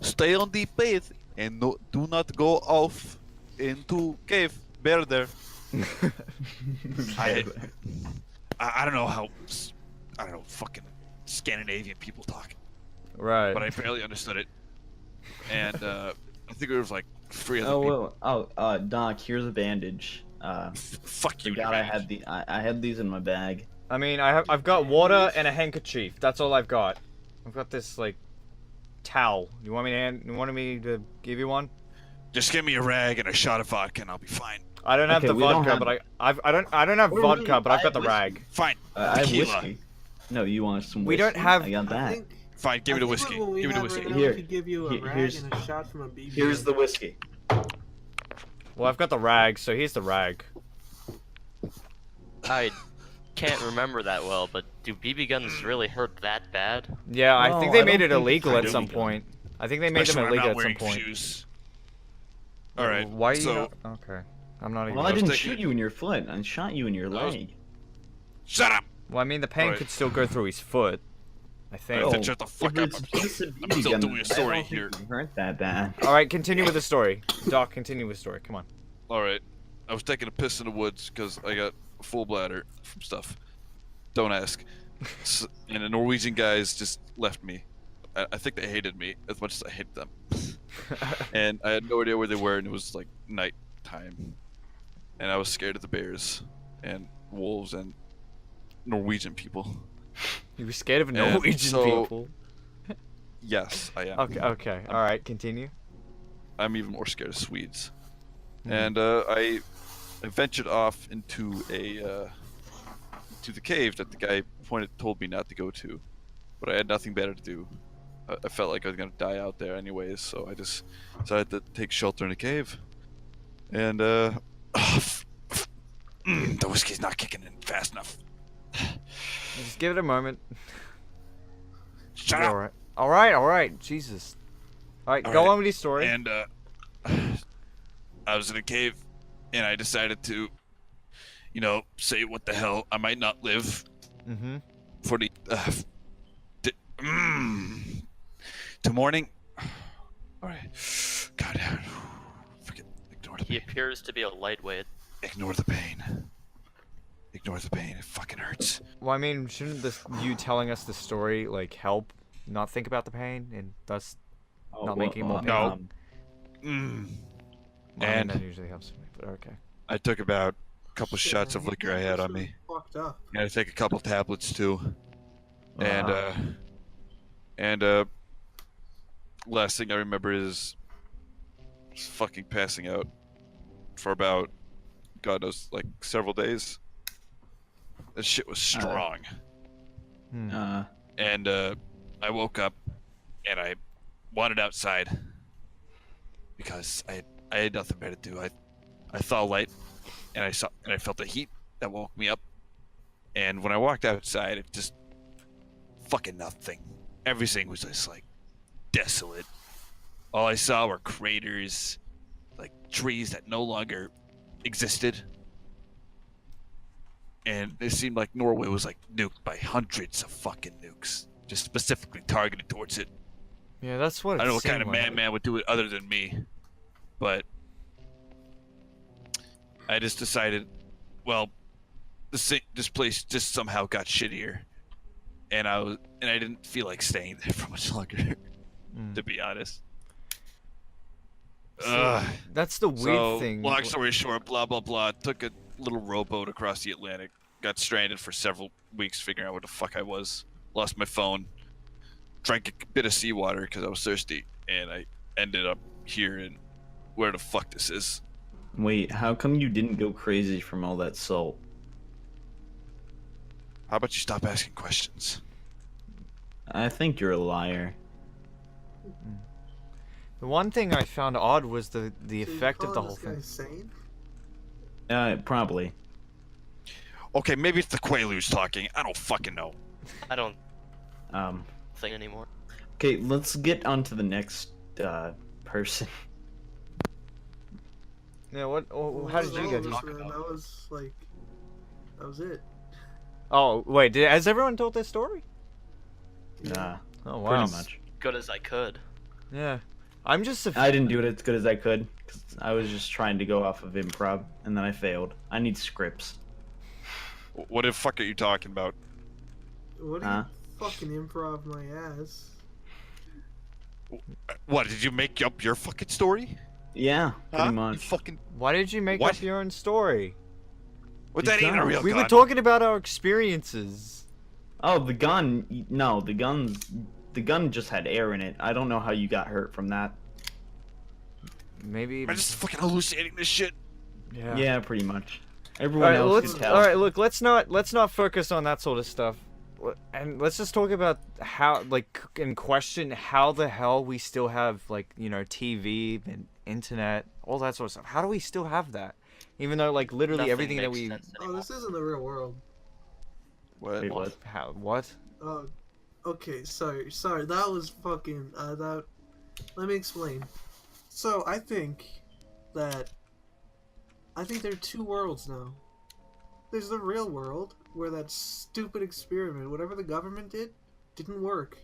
S5: "Stay on the path and do not go off into cave. Bear there." I don't know how fucking Scandinavian people talk,
S2: right.
S5: but I barely understood it. And I think there was like 3 other
S4: Oh
S5: people.
S4: well. Doc, here's a bandage.
S5: Fuck you.
S4: Forgot I
S5: Norwegian.
S4: had I had these in my bag.
S2: I mean, I've got water and a handkerchief. That's all I've got. I've got this like towel. You want me to give you one?
S5: Just give me a rag and a shot of vodka, and I'll be fine.
S2: I don't have
S4: Okay,
S2: the
S4: we don't
S2: vodka,
S4: have-
S2: but I don't have
S4: Wait,
S2: vodka,
S4: wait,
S2: but I've
S4: I
S2: got the
S4: have
S2: rag.
S5: Fine.
S4: I have
S5: Tequila.
S4: whiskey. No, you want some
S2: We
S4: whiskey?
S2: don't have-
S4: I got
S1: I
S4: that.
S1: think,
S5: Fine. Give me the
S1: I think
S5: whiskey.
S1: what we
S5: Give me the
S1: have
S5: whiskey.
S1: Right now,
S4: Here.
S1: we could give you a rag
S4: Here's-
S1: and a shot from a BB
S4: Here's
S1: gun.
S4: the whiskey.
S2: Well, I've got the rag, so here's the rag.
S3: I can't remember that well, but do BB guns really hurt that bad?
S2: Yeah, I
S4: No,
S2: think they
S4: I
S2: made
S4: don't
S2: it
S4: think
S2: illegal
S4: it's
S2: at
S4: a
S2: some
S4: BB gun.
S2: point. I think they made them
S5: Especially when I'm
S2: illegal
S5: not
S2: at some
S5: wearing
S2: point.
S5: shoes. All right.
S2: Why are you
S5: so
S2: not... Okay. I'm not even...
S4: Well, I
S5: was
S4: didn't
S5: thinking-
S4: shoot you in your foot. I shot you in your
S5: I was-
S4: leg.
S5: shut up.
S2: Well, I mean, the pain
S5: Alright.
S2: could still go through his foot. I think.
S5: Then shut the fuck up.
S4: If it's just a
S5: I'm
S4: BB
S5: still
S4: gun,
S5: doing a
S4: I
S5: story
S4: don't think
S5: here.
S4: it hurt that bad.
S2: Alright, continue with the story. Doc, continue with the story. Come on.
S5: All right. I was taking a piss in the woods because I got a full bladder from stuff. Don't ask. And the Norwegian guys just left me. I think they hated me as much as I hated them. And I had no idea where they were, and it was like night time. And I was scared of the bears and wolves and Norwegian people.
S2: You were scared of
S5: And
S2: Norwegian
S5: so-
S2: people.
S5: Yes, I am.
S2: Okay. Alright, continue.
S5: I'm even more scared of Swedes.
S2: Hmm.
S5: And I ventured off into to the cave that the guy told me not to go to, but I had nothing better to do. I felt like I was gonna die out there anyways, so I just decided to take shelter in a cave. And the whiskey's not kicking in fast enough.
S2: Just give it a moment.
S5: Shut up.
S2: Alright. Jesus. Alright, go
S5: Alright,
S2: on with your story.
S5: And I was in a cave, and I decided to, say what the hell, I might not live.
S2: Mm-hmm.
S5: for the to morning. All right. God, forget. Ignore the
S3: He
S5: pain.
S3: appears to be a lightweight.
S5: Ignore the pain. Ignore the pain. It fucking hurts.
S2: Well, I mean, shouldn't you telling us the story like help not think about the pain and thus not making it more
S5: no.
S2: painful?
S5: Mm.
S2: Well, I mean,
S5: And
S2: that usually helps me, but okay.
S5: I took about a couple
S1: Shit,
S5: shots
S1: man,
S5: of
S1: you
S5: liquor I
S1: guys
S5: had
S1: are
S5: on me.
S1: Fucked up.
S5: I had to take a couple tablets too. And last thing I remember is just fucking passing out for about, God knows, like several days. That shit was strong. And I woke up and I wanted outside because I had nothing better to do. I saw light and I felt the heat that woke me up. And when I walked outside, it just fucking nothing. Everything was just like desolate. All I saw were craters, like trees that no longer existed. And it seemed like Norway was like nuked by hundreds of fucking nukes, just specifically targeted towards it.
S2: Yeah, that's what.
S5: I don't know what kind
S2: seemed
S5: of
S2: like.
S5: madman would do it other than me, but I just decided, well, this place just somehow got shittier, and I didn't feel like staying there for much longer, to be honest.
S2: That's the weird thing.
S5: Long story short, blah blah blah. Took a little rowboat across the Atlantic. Got stranded for several weeks, figuring out where the fuck I was. Lost my phone. Drank a bit of seawater because I was thirsty, and I ended up here in where the fuck this is.
S4: Wait, how come you didn't go crazy from all that salt?
S5: How about you stop asking questions?
S4: I think you're a liar.
S2: The one thing I found odd was the
S1: So you're
S2: effect of the
S1: calling
S2: whole
S1: this guy
S2: thing.
S1: sane?
S4: Probably.
S5: Okay, maybe it's the Quaaludes talking. I don't fucking know.
S3: I don't
S4: Um,
S3: think anymore.
S4: okay, let's get on to the next person.
S2: Yeah. What? Oh, how did you get here?
S1: That was it.
S2: Oh wait, has everyone told this story?
S4: Yeah,
S2: Oh wow.
S4: pretty much.
S3: Good as I could.
S2: Yeah. I'm just.
S4: I didn't do it as good as I could, 'cause I was just trying to go off of improv, and then I failed. I need scripts.
S5: What the fuck are you talking about?
S1: What are you fucking improv my ass?
S5: What, did you make up your fucking story?
S4: Yeah, pretty
S5: Huh? You
S4: much.
S5: fucking...
S2: Why did you make
S5: What?
S2: up your own story?
S5: Was that even a real
S2: We
S5: gun?
S2: were talking about our experiences.
S4: Oh, the gun. No, the gun just had air in it. I don't know how you got hurt from that.
S2: Maybe.
S5: Am I just fucking hallucinating this shit?
S2: Yeah.
S4: Yeah, pretty much.
S2: All
S4: Everyone
S2: right.
S4: else
S2: Let's.
S4: could tell.
S2: All right. Look. Let's not focus on that sort of stuff. And let's just talk about how, like, and question how the hell we still have, like, you know, TV and internet, all that sort of stuff. How do we still have that? Even though, like, literally
S3: Nothing
S2: everything that
S3: makes
S2: we.
S3: sense
S1: Oh,
S3: anymore.
S1: this isn't the real world.
S5: What?
S4: Wait, what?
S2: How? What?
S1: Oh, okay. Sorry. That was fucking. That. Let me explain. So I think there are two worlds now. There's the real world where that stupid experiment, whatever the government did, didn't work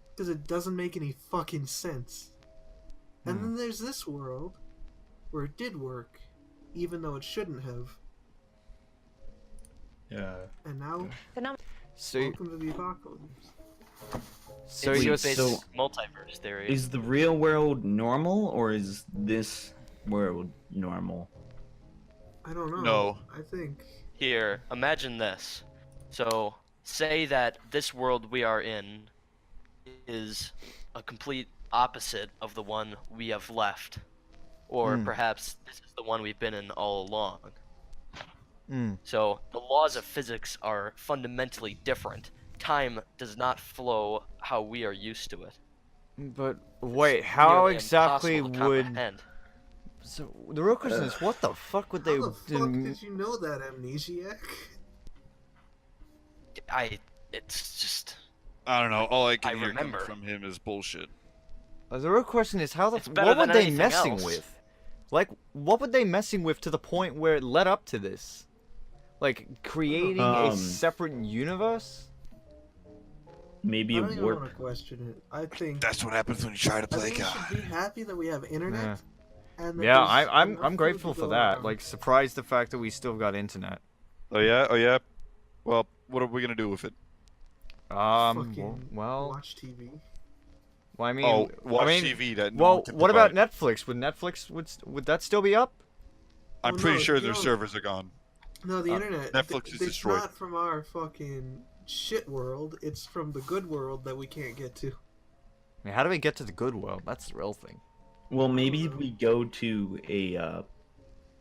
S1: because it doesn't make any fucking sense. And then there's this world where it did work, even though it shouldn't have.
S4: Yeah.
S1: And now,
S2: So.
S1: welcome to the apocalypse.
S2: So
S3: It's
S2: you're.
S3: based
S4: so-
S3: multiverse theory.
S4: Is the real world normal, or is this world normal?
S1: I don't know.
S5: No.
S1: I think.
S3: Here, imagine this. So, say that this world we are in is a complete opposite of the one we have left. Or perhaps this is the one we've been in all along. So, the laws of physics are fundamentally different. Time does not flow how we are used to it.
S2: But wait, how
S3: Nearly
S2: exactly
S3: impossible to
S2: would?
S3: comprehend.
S2: So the real question is, what the fuck would they?
S1: How the fuck did you know that, amnesiac?
S3: It's just...
S5: I don't know. All I can
S3: I
S5: hear coming
S3: remember.
S5: from him is bullshit.
S2: The real question is, how the
S3: It's better
S2: what were
S3: than
S2: they
S3: anything
S2: messing
S3: else.
S2: with? Like, what were they messing with to the point where it led up to this? Like creating a separate universe?
S4: maybe
S1: I
S4: a
S1: don't even
S4: warp.
S1: want to question it. I think
S5: That's what happens when you try to
S1: I
S5: play
S1: think we
S5: God.
S1: should be happy that we have internet. And that
S2: Yeah,
S1: there's
S2: I'm
S1: enough
S2: I'm
S1: food
S2: grateful
S1: to
S2: for
S1: go
S2: that.
S1: around.
S2: Like, surprised the fact that we still got internet.
S5: Oh yeah, oh yeah. Well, what are we gonna do with it?
S1: Fucking
S2: Well,
S1: watch TV.
S2: well, I mean,
S5: Oh, watch
S2: I mean,
S5: TV that no one
S2: well,
S5: can
S2: what about
S5: provide.
S2: Netflix? Would that still be up?
S5: I'm
S1: Well,
S5: pretty
S1: no,
S5: sure
S1: you
S5: their
S1: don't-
S5: servers are gone.
S1: No, the internet.
S5: Netflix is
S1: it's
S5: destroyed.
S1: not from our fucking shit world. It's from the good world that we can't get to.
S2: I mean, how do we get to the good world? That's the real thing.
S4: Well, maybe if we go to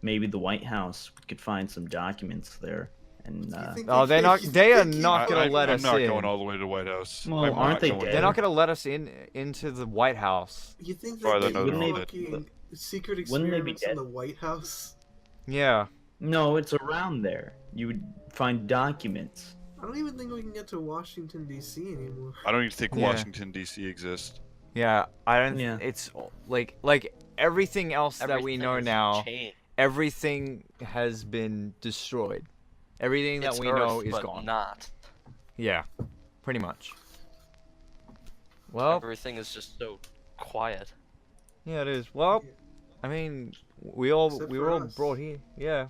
S4: maybe the White House, we could find some documents there. And
S1: You think
S2: Oh,
S1: they
S2: they're not-
S1: can't-
S2: they are
S1: can't
S2: not
S1: keep
S2: gonna
S1: it?
S2: let
S5: I'm
S2: us
S5: not
S2: in.
S5: going all the way to the White House.
S4: Well,
S5: I'm
S4: aren't
S5: not
S4: they
S5: going
S4: dead?
S2: They're not gonna let us into the White House.
S1: You think
S5: Or
S1: that
S5: they're
S1: they
S5: not
S1: do
S4: all
S5: dead.
S1: fucking secret
S4: Wouldn't they be
S1: experiments in
S4: dead?
S1: the White House?
S2: Yeah.
S4: no, it's around there. You would find documents.
S1: I don't even think we can get to Washington D.C. anymore.
S5: I don't even think
S2: Yeah.
S5: Washington D.C. exists.
S2: Yeah, I don't.
S4: Yeah.
S2: It's like everything else that we
S3: Everything
S2: know
S3: has
S2: now.
S3: changed.
S2: Everything has been destroyed. Everything that
S3: It's
S2: we know
S3: Earth,
S2: is
S3: but
S2: gone.
S3: not.
S2: Yeah, pretty much. Well,
S3: Everything is just so quiet.
S2: yeah, it is. Well, I mean,
S1: Except
S2: we were
S1: for
S2: all
S1: us.
S2: brought here. Yeah.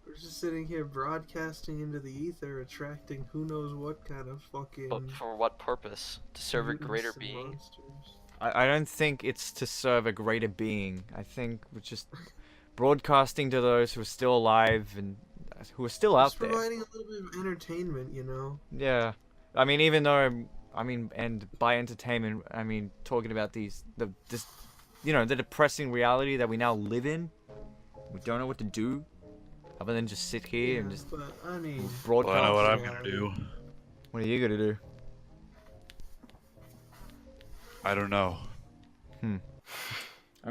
S1: We're just sitting here broadcasting into the ether, attracting who knows what kind of fucking.
S3: But for what purpose? To serve a
S1: mutants
S3: greater
S1: and
S3: being?
S1: monsters.
S2: I don't think it's to serve a greater being. I think we're just broadcasting to those who are still alive and who are still out
S1: Just
S2: there.
S1: providing a little bit of entertainment, you know.
S2: Yeah, I mean, even though and by entertainment, I mean talking about this, the depressing reality that we now live in. We don't know what to do, other than just sit here and
S1: Yeah,
S2: just
S1: but I mean,
S2: broadcast.
S5: Well, I know what I'm
S1: reality.
S5: gonna do.
S2: What are you gonna do?
S5: I don't know.
S2: I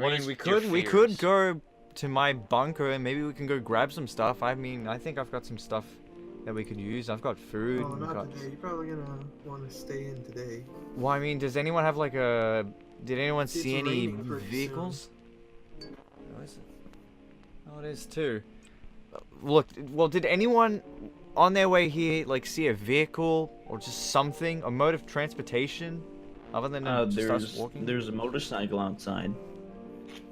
S3: What
S2: mean,
S3: is
S2: we
S3: your
S2: could
S3: fears?
S2: go to my bunker and maybe we can go grab some stuff. I mean, I think I've got some stuff that we could use. I've got food.
S1: Oh,
S2: we've
S1: not
S2: got...
S1: today. You're probably gonna want to stay in today.
S2: Well, I mean, does anyone have like a? Did anyone
S1: It's
S2: see any
S1: raining pretty soon.
S2: vehicles? Oh, is it? Oh, it is too. Look, well, did anyone on their way here like see a vehicle or just something, a mode of transportation, other than just us walking?
S4: There's a motorcycle outside.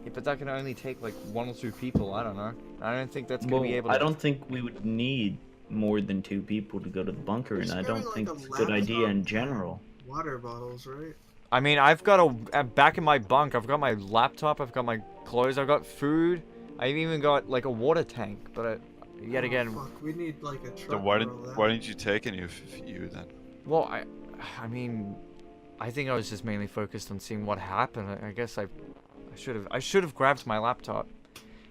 S2: Yeah, but that can only take like 1 or 2 people. I don't know. I don't think that's gonna
S4: Well,
S2: be able to.
S4: I don't think we would need more than 2 people to go to the bunker,
S1: There's
S4: and I don't
S1: probably,
S4: think
S1: like,
S4: it's
S1: a
S4: a good idea
S1: laptop
S4: in
S1: and
S4: general.
S1: Water bottles, right?
S2: I mean, I've got back in my bunk. I've got my laptop. I've got my clothes. I've got food. I've even got like a water tank. But yet
S1: Oh,
S2: again,
S1: fuck, we need like a truck.
S5: Then why
S1: for all that.
S5: didn't you take any of you then?
S2: well, I mean, I think I was just mainly focused on seeing what happened. I guess I should have grabbed my laptop.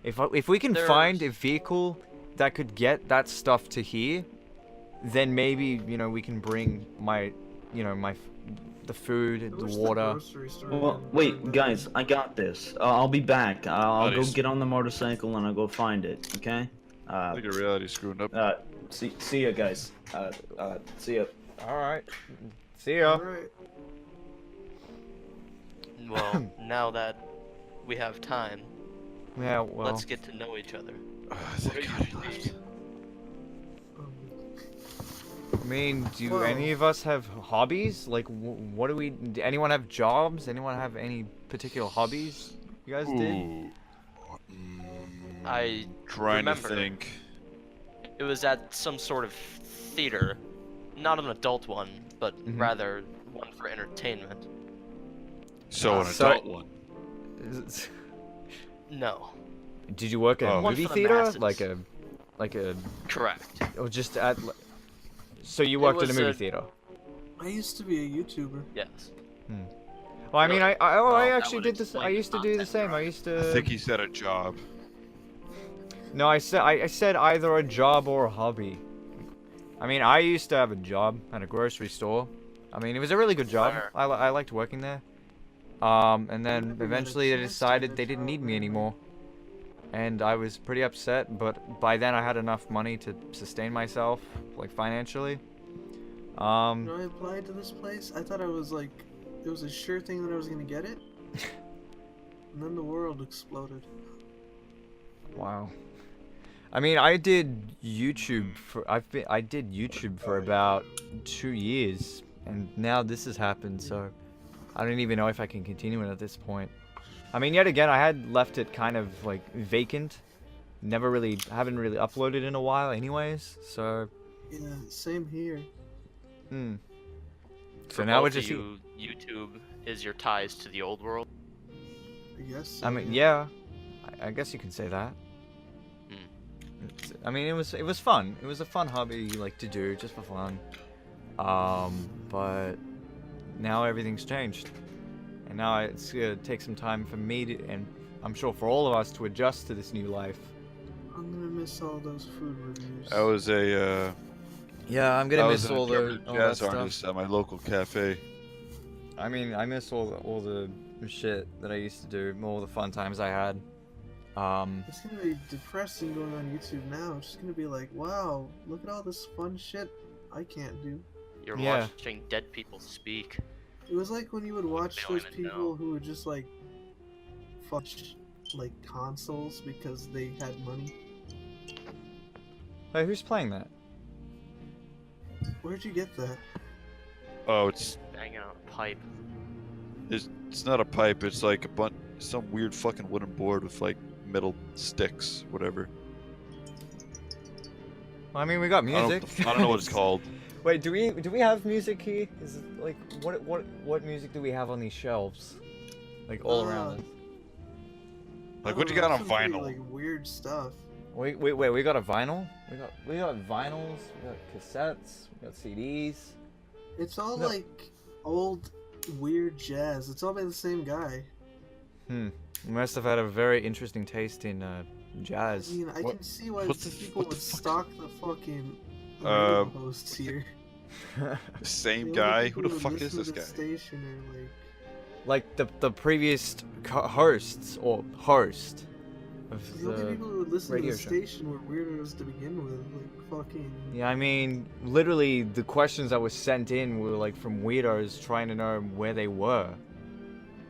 S2: If we can find a
S3: There's-
S2: vehicle that could get that stuff to here, then maybe we can bring the food,
S1: I
S2: the
S1: wish
S2: water.
S1: grocery store
S4: Well,
S1: had
S4: wait,
S1: turned
S4: guys, I got this. I'll be back. I'll go
S5: Buddies.
S4: get on the motorcycle and I'll go find it. Okay?
S5: I think your reality's screwing up.
S4: See ya, guys. See ya.
S2: All right. See
S1: up.
S2: ya.
S1: Alright.
S3: Well, now that we have time,
S2: Yeah. Well.
S3: let's get to know each other.
S5: Thank God he left.
S2: I mean, do
S1: Well-
S2: any of us have hobbies? Like, what do we? Anyone have jobs? Anyone have any particular hobbies? You guys did?
S5: Ooh.
S3: I
S5: Trying
S3: remember
S5: to think.
S3: it was at some sort of theater, not an adult one, but
S2: Mhm.
S3: rather one for entertainment.
S5: So an
S2: So-
S5: adult one.
S3: No,
S2: Did you work at
S5: Oh.
S2: a
S3: One
S2: movie
S3: for the
S2: theater?
S3: masses.
S2: Like a,
S3: correct.
S2: or just at? So you worked at a
S3: was
S2: movie
S3: a-
S2: theater?
S1: I used to be a YouTuber.
S3: Yes.
S2: Well, I mean,
S3: Really?
S2: I
S3: Well, that
S2: actually
S3: would
S2: did this. I
S3: explain
S2: used to
S3: the
S2: do the
S3: content,
S2: same. I
S3: right?
S2: used
S5: I
S2: to.
S5: think he said a job.
S2: No, I said either a job or a hobby. I mean, I used to have a job at a grocery store. I mean, it was a really good job.
S3: Fair.
S2: I liked working there. And
S1: never
S2: then
S1: had a
S2: eventually they
S1: chance to
S2: decided
S1: have a
S2: they didn't
S1: job,
S2: need me
S1: man.
S2: anymore. And I was pretty upset, but by then I had enough money to sustain myself, like financially.
S1: When I applied to this place, I thought it was a sure thing that I was gonna get it. And then the world exploded.
S2: Wow. I mean, I did YouTube for about 2 years, and now this has happened, so I don't even know if I can continue it at this point. I mean, yet again, I had left it kind of like vacant. Haven't really uploaded in a while anyways, so...
S1: Yeah, same here.
S2: So
S3: For
S2: now we're
S3: both of
S2: just...
S3: you, YouTube is your ties to the old world.
S1: I guess. So,
S2: I mean, yeah. I guess you can say that. I mean, it was fun. It was a fun hobby, like, to do, just for fun. But now everything's changed. And now it's gonna take some time for me to, and I'm sure for all of us, to adjust to this new life.
S1: I'm gonna miss all those food reviews.
S5: I was a
S2: Yeah, I'm gonna miss all
S5: German
S2: all that
S5: jazz
S2: stuff.
S5: artist at my local cafe.
S2: I mean, I miss all the shit that I used to do, all the fun times I had.
S1: It's gonna be depressing going on YouTube now. It's just gonna be like, wow, look at all this fun shit I can't do.
S3: You're
S2: Yeah.
S3: watching dead people speak.
S1: It was like when you would watch
S3: Million
S1: those
S3: and
S1: people
S3: no.
S1: who would just like fudge like consoles because they had money.
S2: Hey, who's playing that?
S1: Where'd you get that?
S5: Oh, it's
S3: Banging on a pipe.
S5: not a pipe. It's like some weird fucking wooden board with like metal sticks, whatever.
S2: Well, I mean, we got
S5: I
S2: music.
S5: don't know what it's called.
S2: Wait, do we have music here? Is it like what music do we have on these shelves? Like all around us.
S5: Like,
S1: I
S5: what
S1: don't
S5: you
S1: know,
S5: got on
S1: some pretty,
S5: vinyl?
S1: Like weird stuff.
S2: Wait, we got a vinyl? We got vinyls, we got cassettes, we got CDs.
S1: It's all
S2: No.
S1: like old weird jazz. It's all by the same guy.
S2: You must have had a very interesting taste in jazz.
S1: I mean, I
S5: What-
S1: can see why
S5: what the-
S1: people
S5: what the
S1: would
S5: fuck?
S1: stalk the fucking
S5: Uh,
S1: radio hosts here.
S5: The same
S1: The only
S5: guy?
S1: people
S5: Who the
S1: would
S5: fuck is
S1: listen
S5: this
S1: to the
S5: guy?
S1: Station are
S2: Like the previous hosts or host of
S1: the only
S2: the
S1: people who would listen to
S2: radio
S1: the
S2: show.
S1: station were weirdos to begin with. Like fucking.
S2: Yeah, I mean, literally the questions that were sent in were like from weirdos trying to know where they were.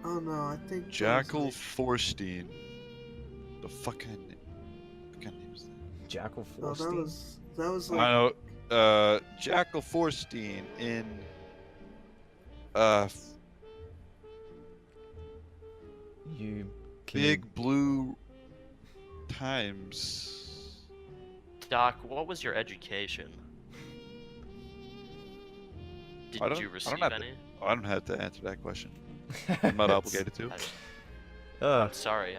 S1: Oh no, I think. that was,
S5: Jackal
S1: like,
S5: Forstein. The fucking name is that?
S2: Jackal
S1: Oh,
S2: Forstein.
S1: that was
S5: I
S1: like.
S5: know. Jackal Forstein in.
S2: You
S5: Big Blue Times.
S3: Doc, what was your education?
S5: I
S3: Did
S5: don't-
S3: you
S5: I
S3: receive
S5: don't have
S3: any?
S5: I don't have to answer that question. I'm not obligated to.
S2: Ugh.
S3: I'm sorry.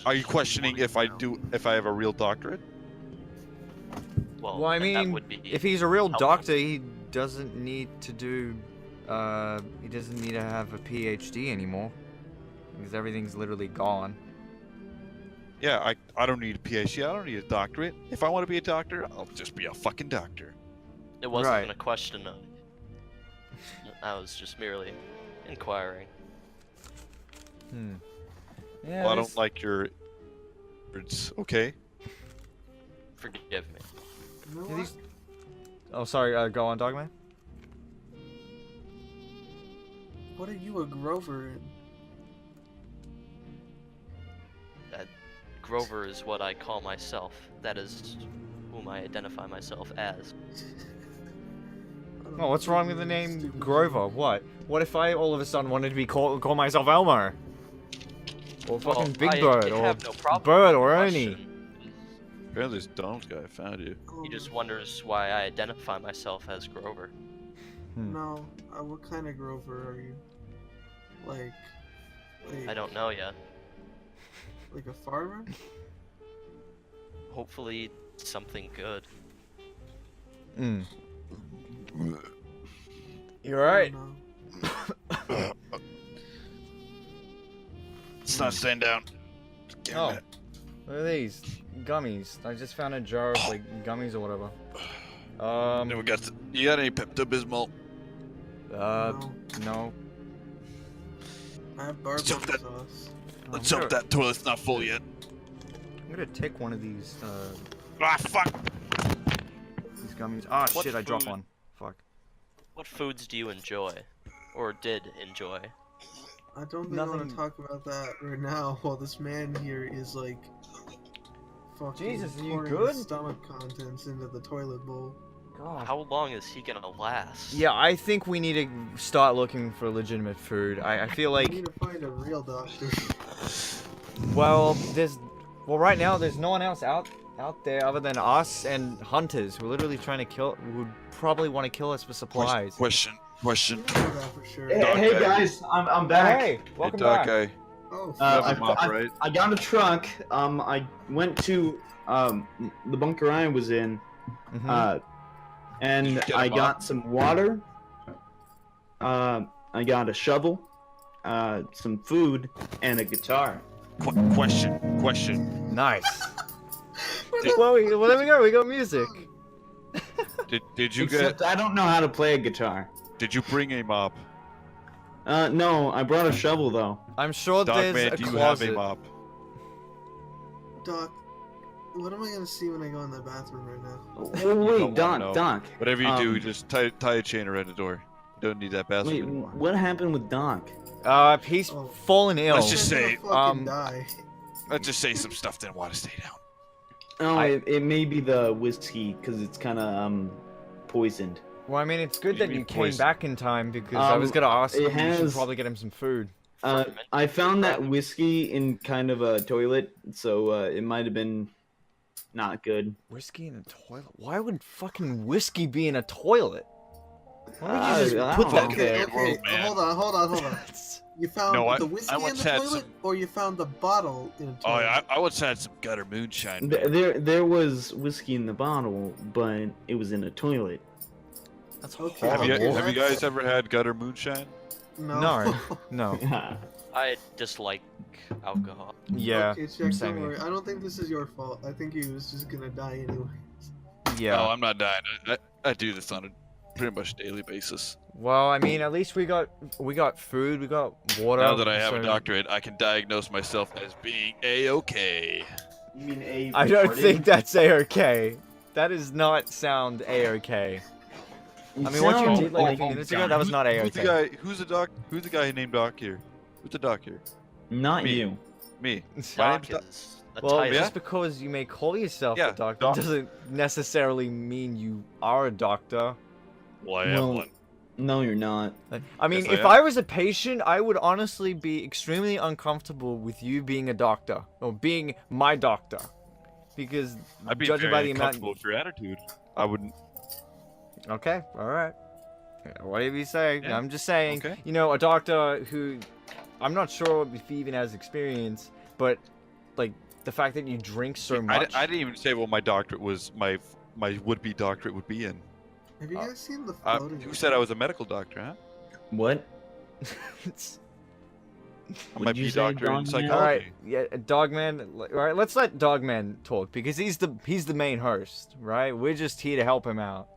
S5: Are you questioning if I have a real doctorate?
S3: Well,
S2: Well, I
S3: then that
S2: mean,
S3: would be
S2: if he's a real
S3: helpful.
S2: doctor, he doesn't need to do, he doesn't need to have a PhD anymore. Because everything's literally gone.
S5: Yeah, I don't need a PhD. I don't need a doctorate. If I want to be a doctor, I'll just be a fucking doctor.
S3: It wasn't
S2: Right.
S3: even a question of. I was just merely inquiring.
S2: Yeah,
S5: Well, I
S2: this-
S5: don't like your words. Okay.
S3: Forgive me.
S1: You know
S2: yeah,
S1: what?
S2: these- Oh, sorry, go on, Dogman.
S1: What are you a Grover in?
S3: Grover is what I call myself. That is whom I identify myself as.
S1: I don't
S2: Oh,
S1: know,
S2: what's wrong with the
S1: really
S2: name
S1: stupid
S2: Grover? What? What if I all of a sudden wanted to be call myself Elmer? Or fucking
S3: Well,
S2: Big
S3: I
S2: Bird, or
S3: have no problem
S2: Bird,
S3: with
S2: or
S3: the
S2: Ernie.
S3: question.
S5: Apparently, this Donald guy found you.
S3: He just wonders why I identify myself as Grover.
S1: No, what kind of Grover are you? Like
S3: I don't know yet.
S1: Like a farmer?
S3: Hopefully, something good.
S2: You're right.
S1: I don't know.
S5: It's not staying down. Damn
S2: Oh,
S5: it.
S2: look at these gummies. I just found a jar of like gummies or whatever.
S5: Then we got. You got any Pepto Bismol?
S1: No.
S2: No.
S1: I have barbecue
S5: Chuck that-
S1: sauce.
S5: Let's
S2: I'm
S5: hope
S2: gonna-
S5: that toilet's not full yet.
S2: I'm gonna take one of these
S5: Ah, fuck!
S2: these gummies. Ah,
S3: What
S2: shit! I dropped
S3: food?
S2: one. Fuck.
S3: What foods do you enjoy? Or did enjoy?
S1: I don't think I want
S2: Nothing-
S1: to talk about that right now while this man here is like fucking
S2: Jesus, are you
S1: pouring
S2: good?
S1: his stomach contents into the toilet bowl.
S2: God.
S3: How long is he gonna last?
S2: Yeah, I think we need to start looking for legitimate food. I feel
S1: We
S2: like,
S1: need to find a real doctor.
S2: well, right now there's no one else out there other than us and hunters who are literally trying to who would probably want to kill us for supplies.
S5: Question.
S1: We don't know that for sure.
S4: Hey,
S5: Doc
S4: hey
S5: guy.
S4: guys, I'm back.
S2: Hey, welcome
S5: Hey, Doc
S2: back.
S5: guy.
S1: Oh,
S5: You have a
S4: I,
S5: mop,
S4: I,
S5: right?
S4: I got a truck. I went to the bunker I was in,
S2: Mhm.
S4: and
S5: Did you get a
S4: I
S5: mop?
S4: got some water. I got a shovel, some food, and a guitar.
S5: Question.
S2: Nice. Well, there we go. We got music.
S5: Did you
S4: Except I don't know how to play a guitar.
S5: Did you bring a mop?
S4: No, I brought a shovel though.
S2: I'm sure there's
S5: Dogman,
S2: a
S5: do you have a
S2: closet.
S5: mop?
S1: Doc, what am I gonna see when I go in the bathroom right now?
S4: Oh,
S5: don't
S4: wait,
S5: wanna
S4: Doc,
S5: know.
S4: Doc.
S5: Whatever you do,
S4: Um,
S5: just tie a chain around the door. You don't need that bathroom
S4: Wait,
S5: anymore.
S4: what happened with Doc?
S2: He's
S1: Oh.
S2: fallen ill.
S5: Let's just
S1: I'm
S5: say,
S1: gonna fucking
S2: um,
S1: die.
S5: Let's just say some stuff didn't want to stay down.
S4: Oh,
S2: I-
S4: it may be the whiskey because it's kind of poisoned.
S2: Well, I mean, it's good
S5: You
S2: that
S5: mean
S2: you came
S5: poison.
S2: back in time because I was gonna ask
S4: it
S2: you. You should
S4: has-
S2: probably get him some food.
S4: I found that whiskey in kind of a toilet, so it might have been not good.
S2: Whiskey in a toilet? Why would fucking whiskey be in a toilet? Why would
S4: I
S2: you just
S4: don't
S2: put that
S4: know.
S2: there?
S1: Okay,
S5: man.
S1: hold on. You found
S5: No, I-
S1: the
S5: I
S1: whiskey in
S5: once
S1: the
S5: had
S1: toilet,
S5: some-
S1: or you found the bottle in a
S5: Oh,
S1: toilet?
S5: I once had some gutter moonshine.
S4: There was whiskey in the bottle, but it was in a toilet.
S2: That's
S1: Okay.
S5: Have you
S2: horrible.
S5: have you guys ever had gutter moonshine?
S2: No. No.
S3: I dislike alcohol.
S2: Yeah.
S1: Okay, check.
S2: same
S1: Don't
S2: here.
S1: worry. I don't think this is your fault. I think he was just gonna die anyway.
S2: Yeah.
S5: Oh, I'm not dying. I do this on a pretty much daily basis.
S2: Well, I mean, at least we got food, we got water.
S5: Now that I have
S2: so-
S5: a doctorate, I can diagnose myself as being a-okay.
S4: You mean a?
S2: I don't think that's a-okay. That does not sound a-okay. I mean, what you did like a few minutes ago, that was not
S5: Who's the
S2: a-okay.
S5: guy? Who's the guy named Doc here? Who's the Doc here?
S4: Not
S5: Me.
S4: you.
S5: Me. My
S3: Doc
S5: name's Doc.
S3: is a
S2: Well,
S3: title.
S2: just because you may call yourself
S5: Yeah,
S2: a doctor
S5: doc.
S2: doesn't necessarily mean you are a doctor.
S5: Well, I am
S4: Well,
S5: one.
S4: No, you're not.
S2: I mean,
S5: Yes, I
S2: if
S5: am.
S2: I was a patient, I would honestly be extremely uncomfortable with you being a doctor or being my doctor, because
S5: I'd be
S2: judging
S5: very
S2: by the amount.
S5: uncomfortable with your attitude. I wouldn't.
S2: Okay, all right. Whatever you say.
S5: Yeah,
S2: I'm just saying.
S5: okay.
S2: You know, a doctor who, I'm not sure if he even has experience, but like the fact that you drink so much.
S5: I didn't even say what my doctorate was. My would-be doctorate would be in.
S1: Have you guys seen the
S5: Uh,
S1: floating?
S5: who said I was a medical doctor? Huh?
S4: What?
S2: It's-
S5: I
S4: What'd
S5: might
S4: you
S5: be a
S4: say,
S5: doctor in
S4: Dogman?
S5: psychology.
S2: all right, yeah, Dogman. All right, let's let Dogman talk because he's the main host, right? We're just here to help him out.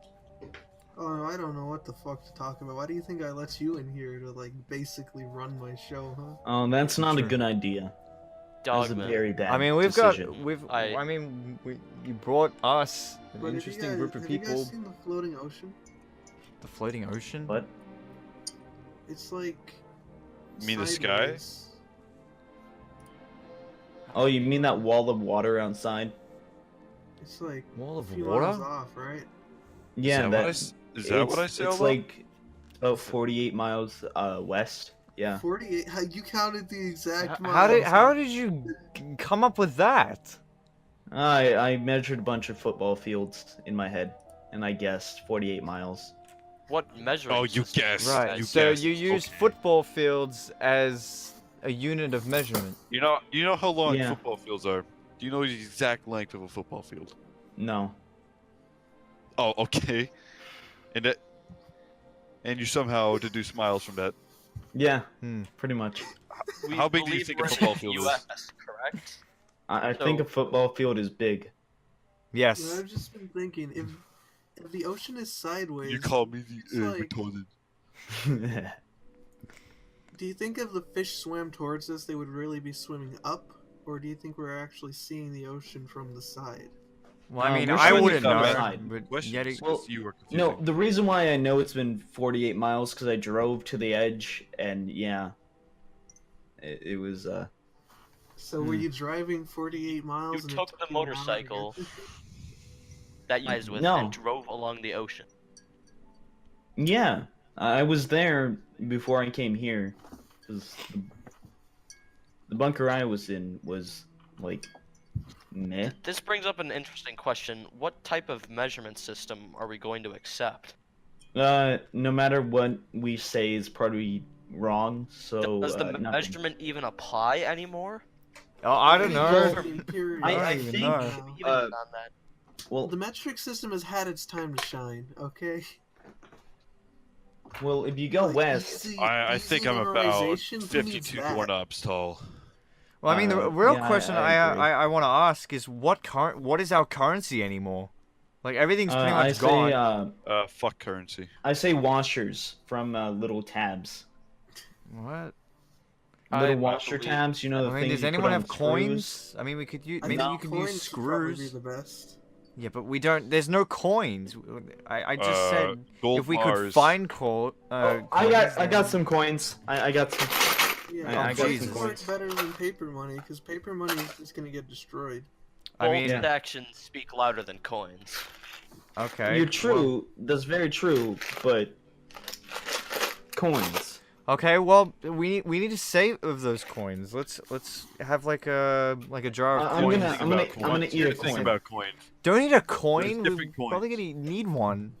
S1: Oh no, I don't know what the fuck to talk about. Why do you think I let you in here to like basically run my show, huh?
S4: Oh, that's not a
S2: Sure.
S4: good idea. That was a
S3: Dogman.
S4: very bad
S2: I mean, we've
S4: decision.
S2: you brought us an
S1: But have you
S2: interesting
S1: guys,
S2: group of
S1: have you
S2: people.
S1: guys seen the floating ocean?
S2: The floating ocean.
S4: What?
S1: It's like.
S5: You mean the sky?
S1: sideways.
S4: Oh, you mean that wall of water outside?
S1: It's like
S2: Wall
S1: a
S2: of
S1: few
S2: water.
S1: miles off, right?
S4: Yeah,
S5: Is that what I
S4: it's-
S5: say?
S4: It's
S5: out loud?
S4: like about 48 miles west. Yeah.
S1: 48. How you counted the exact miles?
S2: How did you come up with that?
S4: I measured a bunch of football fields in my head, and I guessed 48 miles.
S3: What measuring?
S5: Oh, you
S3: system
S5: guessed.
S3: is
S2: Right.
S3: that?
S5: You
S2: So
S5: guessed.
S2: you use
S5: Okay.
S2: football fields as a unit of measurement.
S5: You know how long
S4: Yeah.
S5: football fields are. Do you know the exact length of a football field?
S4: No.
S5: Oh, okay. And you somehow deduce miles from that.
S4: Yeah,
S2: Hmm.
S4: pretty much.
S3: We
S5: How big do you
S3: believe
S5: think a
S3: we're in
S5: football
S3: the
S5: field is?
S3: US, correct?
S4: I think a
S3: So-
S4: football field is big.
S1: Yeah,
S2: Yes.
S1: I've just been thinking if the ocean is sideways.
S5: You call me
S1: it's
S5: the
S1: like-
S5: retarded.
S1: Do you think if the fish swam towards us, they would really be swimming up, or do you think we're actually seeing the ocean from the side?
S2: Well, I mean,
S4: we're
S2: I
S4: swimming
S2: wouldn't know,
S4: outside.
S2: but
S5: Question
S2: yet
S5: is
S2: it-
S5: 'cause you are confusing.
S4: No, the reason why I know it's been 48 miles because I drove to the edge, and yeah, it was.
S1: So were you driving 48 miles?
S3: You
S1: and it
S3: took
S1: took
S3: the
S1: you an hour to get
S3: motorcycle.
S1: there?
S3: that you guys with
S4: No.
S3: and drove along the ocean.
S4: Yeah, I was there before I came here. 'Cause the bunker I was in was like meh.
S3: This brings up an interesting question. What type of measurement system are we going to accept?
S4: No matter what we say is probably wrong. So
S3: Does the
S4: nothing.
S3: measurement even apply anymore?
S2: Oh, I don't know.
S1: The imperial-
S4: I
S2: don't even
S4: think-
S2: know.
S3: Even
S4: Uh,
S3: on that.
S4: Well,
S1: The metric system has had its time to shine, okay?
S4: if you go
S1: Like,
S4: west,
S5: I
S1: easy
S5: think I'm about
S1: memorization, who needs
S5: 52
S1: that?
S5: doorknobs tall.
S2: Well, I mean, the
S4: Uh,
S2: real
S4: yeah,
S2: question
S4: I agree.
S2: I want to ask is what is our currency anymore? Like everything's pretty
S4: I
S2: much
S4: say
S2: gone.
S5: Fuck currency.
S4: I say washers from little tabs.
S2: What?
S4: Little
S3: I
S4: washer
S3: believe-
S4: tabs, you know the
S2: I mean,
S4: things
S2: does
S4: you
S2: anyone
S4: put on
S2: have
S4: screws?
S2: coins? I mean, we could use
S1: I
S2: maybe
S1: think
S2: you could
S1: coins
S2: use
S1: should probably be
S2: screws.
S1: the best.
S2: Yeah, but we don't. There's no coins. I just said
S5: Gold
S2: if we
S5: bars.
S2: could find
S4: I
S2: coins,
S4: got
S2: then-
S4: some coins. I got some.
S1: Yeah,
S4: I
S2: got
S1: coins
S2: some
S1: work
S4: coins.
S1: better than paper money, because paper money is just gonna get destroyed.
S2: I
S3: Gold
S2: mean,
S3: actions speak louder than coins.
S2: okay.
S4: You're
S2: well-
S4: true. That's very true. But coins.
S2: Okay, well, we need to save of those coins. Let's have like a jar of
S4: I'm
S2: coins.
S4: gonna eat a
S5: Think
S4: coin.
S5: about coins.
S2: Don't need a coin. We're
S5: different
S2: probably
S5: coins.
S2: gonna need one.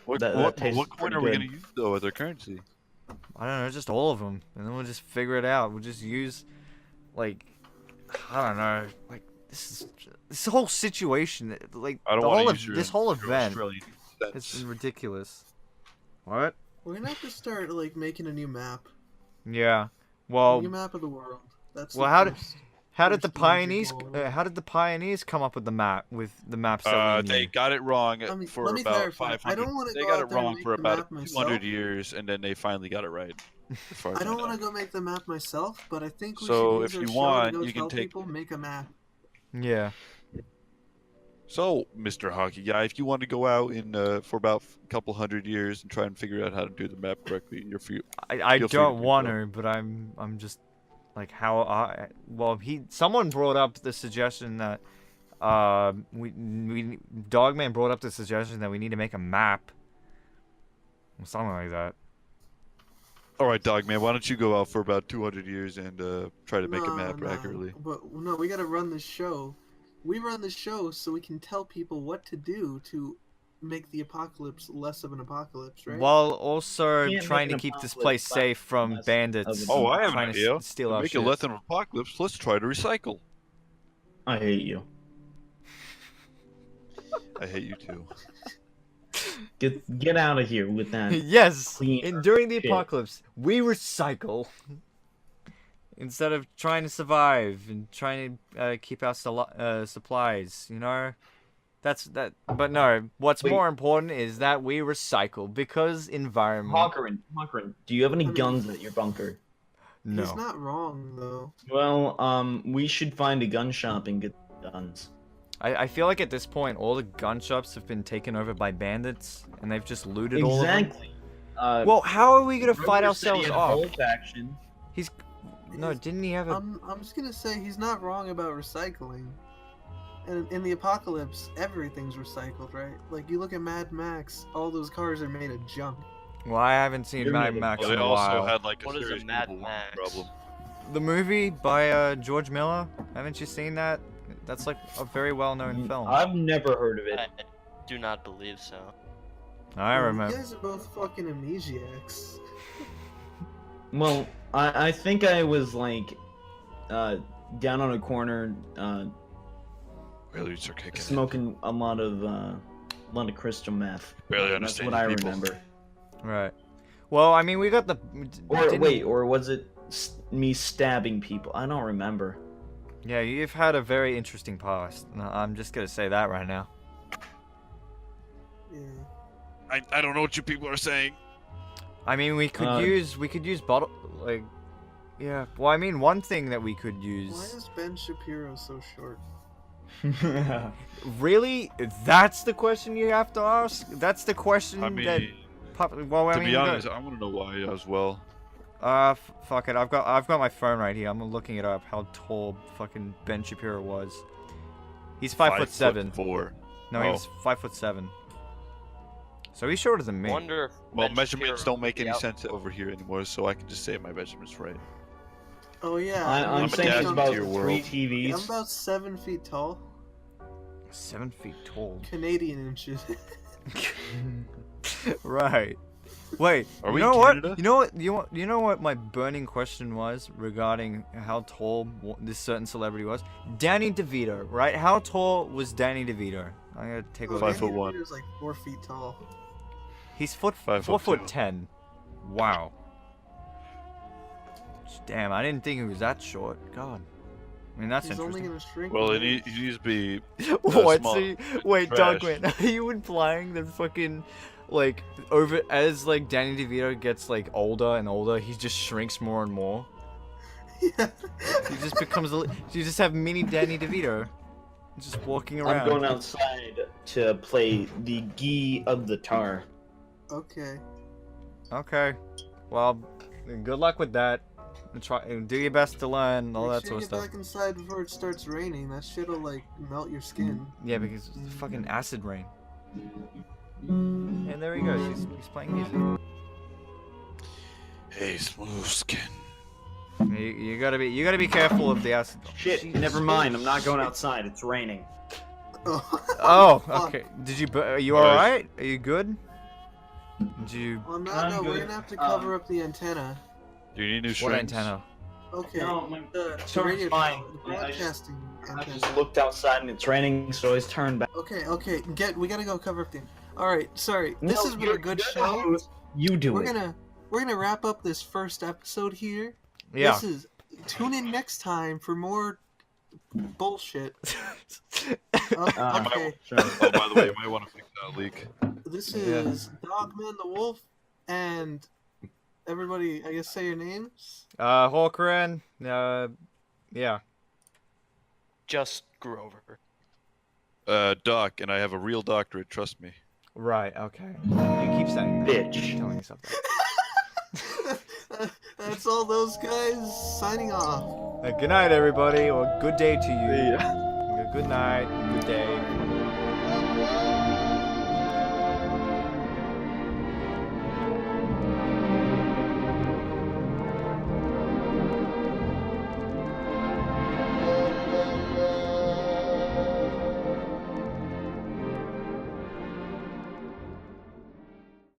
S5: What,
S4: that
S5: what
S4: tastes
S5: coin
S4: pretty
S5: are we
S4: good.
S5: gonna use though as our currency?
S2: I don't know, just all of them, and then we'll just figure it out. We'll just use, like, I don't know, like this whole situation, like
S5: I don't
S2: the
S5: want
S2: whole
S5: to use your,
S2: this whole
S5: your
S2: event
S5: Australian
S2: has
S5: cents.
S2: been ridiculous. What?
S1: We're gonna have to start like making a new map.
S2: Yeah.
S1: A
S2: Well,
S1: new map of the world. That's
S2: well,
S1: the
S2: how did
S1: first-
S2: how did the
S1: first major
S2: pioneers
S1: goal.
S2: how did the pioneers come up with the maps that we
S5: They
S2: knew?
S5: got it wrong
S1: I mean,
S5: for
S1: let me
S5: about
S1: clarify.
S5: 500.
S1: I don't wanna
S5: They
S1: go
S5: got
S1: out
S5: it
S1: there and
S5: wrong
S1: make
S5: for
S1: the
S5: about
S1: map
S5: 200
S1: myself.
S5: years, and then they finally got it right. as far as
S1: I don't
S5: know.
S1: want to go make the map myself, but I think we
S5: So,
S1: should
S5: if
S1: use our
S5: you
S1: show
S5: want,
S1: to go
S5: you can
S1: tell
S5: take-
S1: people make a map.
S2: Yeah.
S5: So, Mr. Hockey Guy, if you want to go out in for about a couple hundred years and try and figure out how to do the map correctly, you're free.
S2: I
S5: Feel free to
S2: don't
S5: do
S2: want
S5: so.
S2: to, but I'm just like someone brought up the suggestion that Dogman brought up the suggestion that we need to make a map. Or something like that.
S5: All right, Dog Man, why don't you go out for about 200 years and try to make a map
S1: Nah,
S5: accurately?
S1: But no, we gotta run this show. We run the show so we can tell people what to do to make the apocalypse less of an apocalypse, right?
S2: While also
S4: Can't
S2: trying to
S4: make an
S2: keep this
S4: apocalypse
S2: place safe from
S4: less
S2: bandits.
S4: of
S5: Oh, I have an
S2: trying to
S5: idea.
S2: steal
S5: To
S2: our
S5: make
S2: shit.
S5: it less than an apocalypse, let's try to recycle.
S4: I hate you.
S5: I hate you too.
S4: Get out of here with that.
S2: Yes,
S4: clean
S2: and during the
S4: shit.
S2: apocalypse, we recycle instead of trying to survive and trying to keep our supplies. You know, that's that. But no, what's
S4: Wait.
S2: more important is that we recycle because environment.
S4: Hawkeren, do you have any
S1: I mean-
S4: guns at your bunker?
S1: He's
S2: No,
S1: not wrong though.
S4: Well, we should find a gun shop and get guns.
S2: I feel like at this point all the gun shops have been taken over by bandits and they've just looted all of them.
S4: Exactly.
S2: Well, how are we gonna fight
S4: Rover said he
S2: ourselves
S4: had a
S2: off?
S4: whole faction.
S2: He's no, didn't he have a?
S1: I'm just gonna say he's not wrong about recycling. And in the apocalypse, everything's recycled, right? Like you look at Mad Max, all those cars are made of junk.
S2: Well, I haven't seen
S4: You're
S2: Mad
S4: made-
S2: Max
S5: Well,
S2: in
S5: they
S2: a
S5: also
S2: while.
S5: had like a
S3: What is a
S5: serious
S3: Mad
S5: global
S3: Max?
S5: problem.
S2: The movie by George Miller. Haven't you seen that? That's like a very well-known film.
S4: I've never heard of it.
S3: I do not believe so.
S2: I
S1: You
S2: remember.
S1: guys are both fucking amnesiacs.
S4: Well, I think I was like down on a corner
S5: Really, are kicking. it.
S4: smoking a lot of crystal meth.
S5: Barely
S4: That's
S5: understand
S4: what I
S5: people.
S4: remember.
S2: Right. Well, I mean, we got the.
S4: Or was it me stabbing people? I don't remember.
S2: Yeah, you've had a very interesting past. No, I'm just gonna say that right now.
S1: Yeah.
S5: I don't know what you people are saying.
S2: I mean, we could use bottle like. Yeah. Well, I mean, one thing that we could
S1: Why
S2: use.
S1: is Ben Shapiro so short?
S2: Really? That's the question you have to ask. That's the question
S5: I mean,
S2: that. Well, I
S5: to
S2: mean,
S5: be
S2: we got-
S5: honest, I want to know why as well.
S2: Fuck it. I've got my phone right here. I'm looking it up. How tall fucking Ben Shapiro was. He's 5'7".
S5: 5'4".
S2: No, he was 5'7". So he's shorter than me.
S3: Wonder if
S5: Well,
S3: Ben
S5: measurements
S3: Shapiro
S5: don't make
S3: would be
S5: any
S3: out.
S5: sense over here anymore, so I can just say my measurements right.
S1: Oh yeah.
S4: I'm
S5: a
S4: saying
S5: dad
S4: it's
S5: to
S4: about
S5: your
S4: 3
S5: world.
S1: I'm
S4: TVs.
S1: about 7 feet tall.
S2: 7 feet tall.
S1: Canadian inches.
S2: Right. Wait.
S5: Are
S2: you
S5: we
S2: know
S5: in
S2: what?
S5: Canada?
S2: You know what my burning question was regarding how tall this certain celebrity was? Danny DeVito, right? How tall was Danny DeVito? I'm gonna take a look.
S5: 5'1".
S1: He was like 4 feet tall.
S2: He's
S5: 5'2".
S2: 4'10". Wow. Damn, I didn't think he was that short. God. I mean, that's
S1: He's only
S2: interesting.
S1: gonna shrink.
S5: Well,
S1: with
S5: he
S1: age.
S5: needs to be.
S2: What?
S5: small.
S2: See? Wait,
S5: Trash.
S2: Dogman, are you implying that fucking, like, over as like Danny DeVito gets like older and older, he just shrinks more and more?
S1: Yeah.
S2: He just becomes you just have mini Danny DeVito, just walking around.
S4: I'm going outside to play the Gee of the Tar.
S1: Okay.
S2: Okay. Well, good luck with that. And try do your best to learn all
S1: Make
S2: that
S1: sure
S2: sort
S1: you
S2: of
S1: get
S2: stuff.
S1: back inside before it starts raining. That shit'll like melt your skin.
S2: Yeah, because it's fucking acid rain. And there he goes. He's playing music.
S5: Hey, smooth skin.
S2: You gotta be careful of the acid.
S4: Shit,
S2: Jesus.
S4: never mind. I'm not going outside. It's raining.
S2: Oh,
S1: Fuck.
S2: okay. Are you all right? Are you good? Did you?
S1: Well, no,
S4: I'm
S1: we're
S4: good.
S1: gonna have to cover up the antenna.
S5: Do you need new
S2: What
S5: strings?
S2: antenna?
S1: Okay.
S4: No, my
S1: the
S4: turn
S1: radio
S4: is fine.
S1: the
S4: I just-
S1: broadcasting
S4: I
S1: antenna.
S4: just looked outside and it's raining, so it's turned back.
S1: Okay. We gotta go cover up the. All right. Sorry. This has been a good show.
S4: You do
S1: We're
S4: it.
S1: gonna wrap up this first episode here.
S2: Yeah.
S1: Tune in next time for more bullshit.
S4: Ah,
S1: Okay.
S4: sure.
S5: Oh, by the way, you might want to fix that leak.
S1: This
S2: Yeah.
S1: is Dogman the Wolf, and everybody, I guess, say your names.
S2: Hawkeren. Yeah.
S3: Just Grover.
S5: Doc, and I have a real doctorate. Trust me.
S2: Right. Okay. You keep saying that.
S4: Bitch.
S2: Keep telling yourself that.
S1: That's all those guys signing off.
S2: Good night, everybody, or good day to you. Good night. Good day.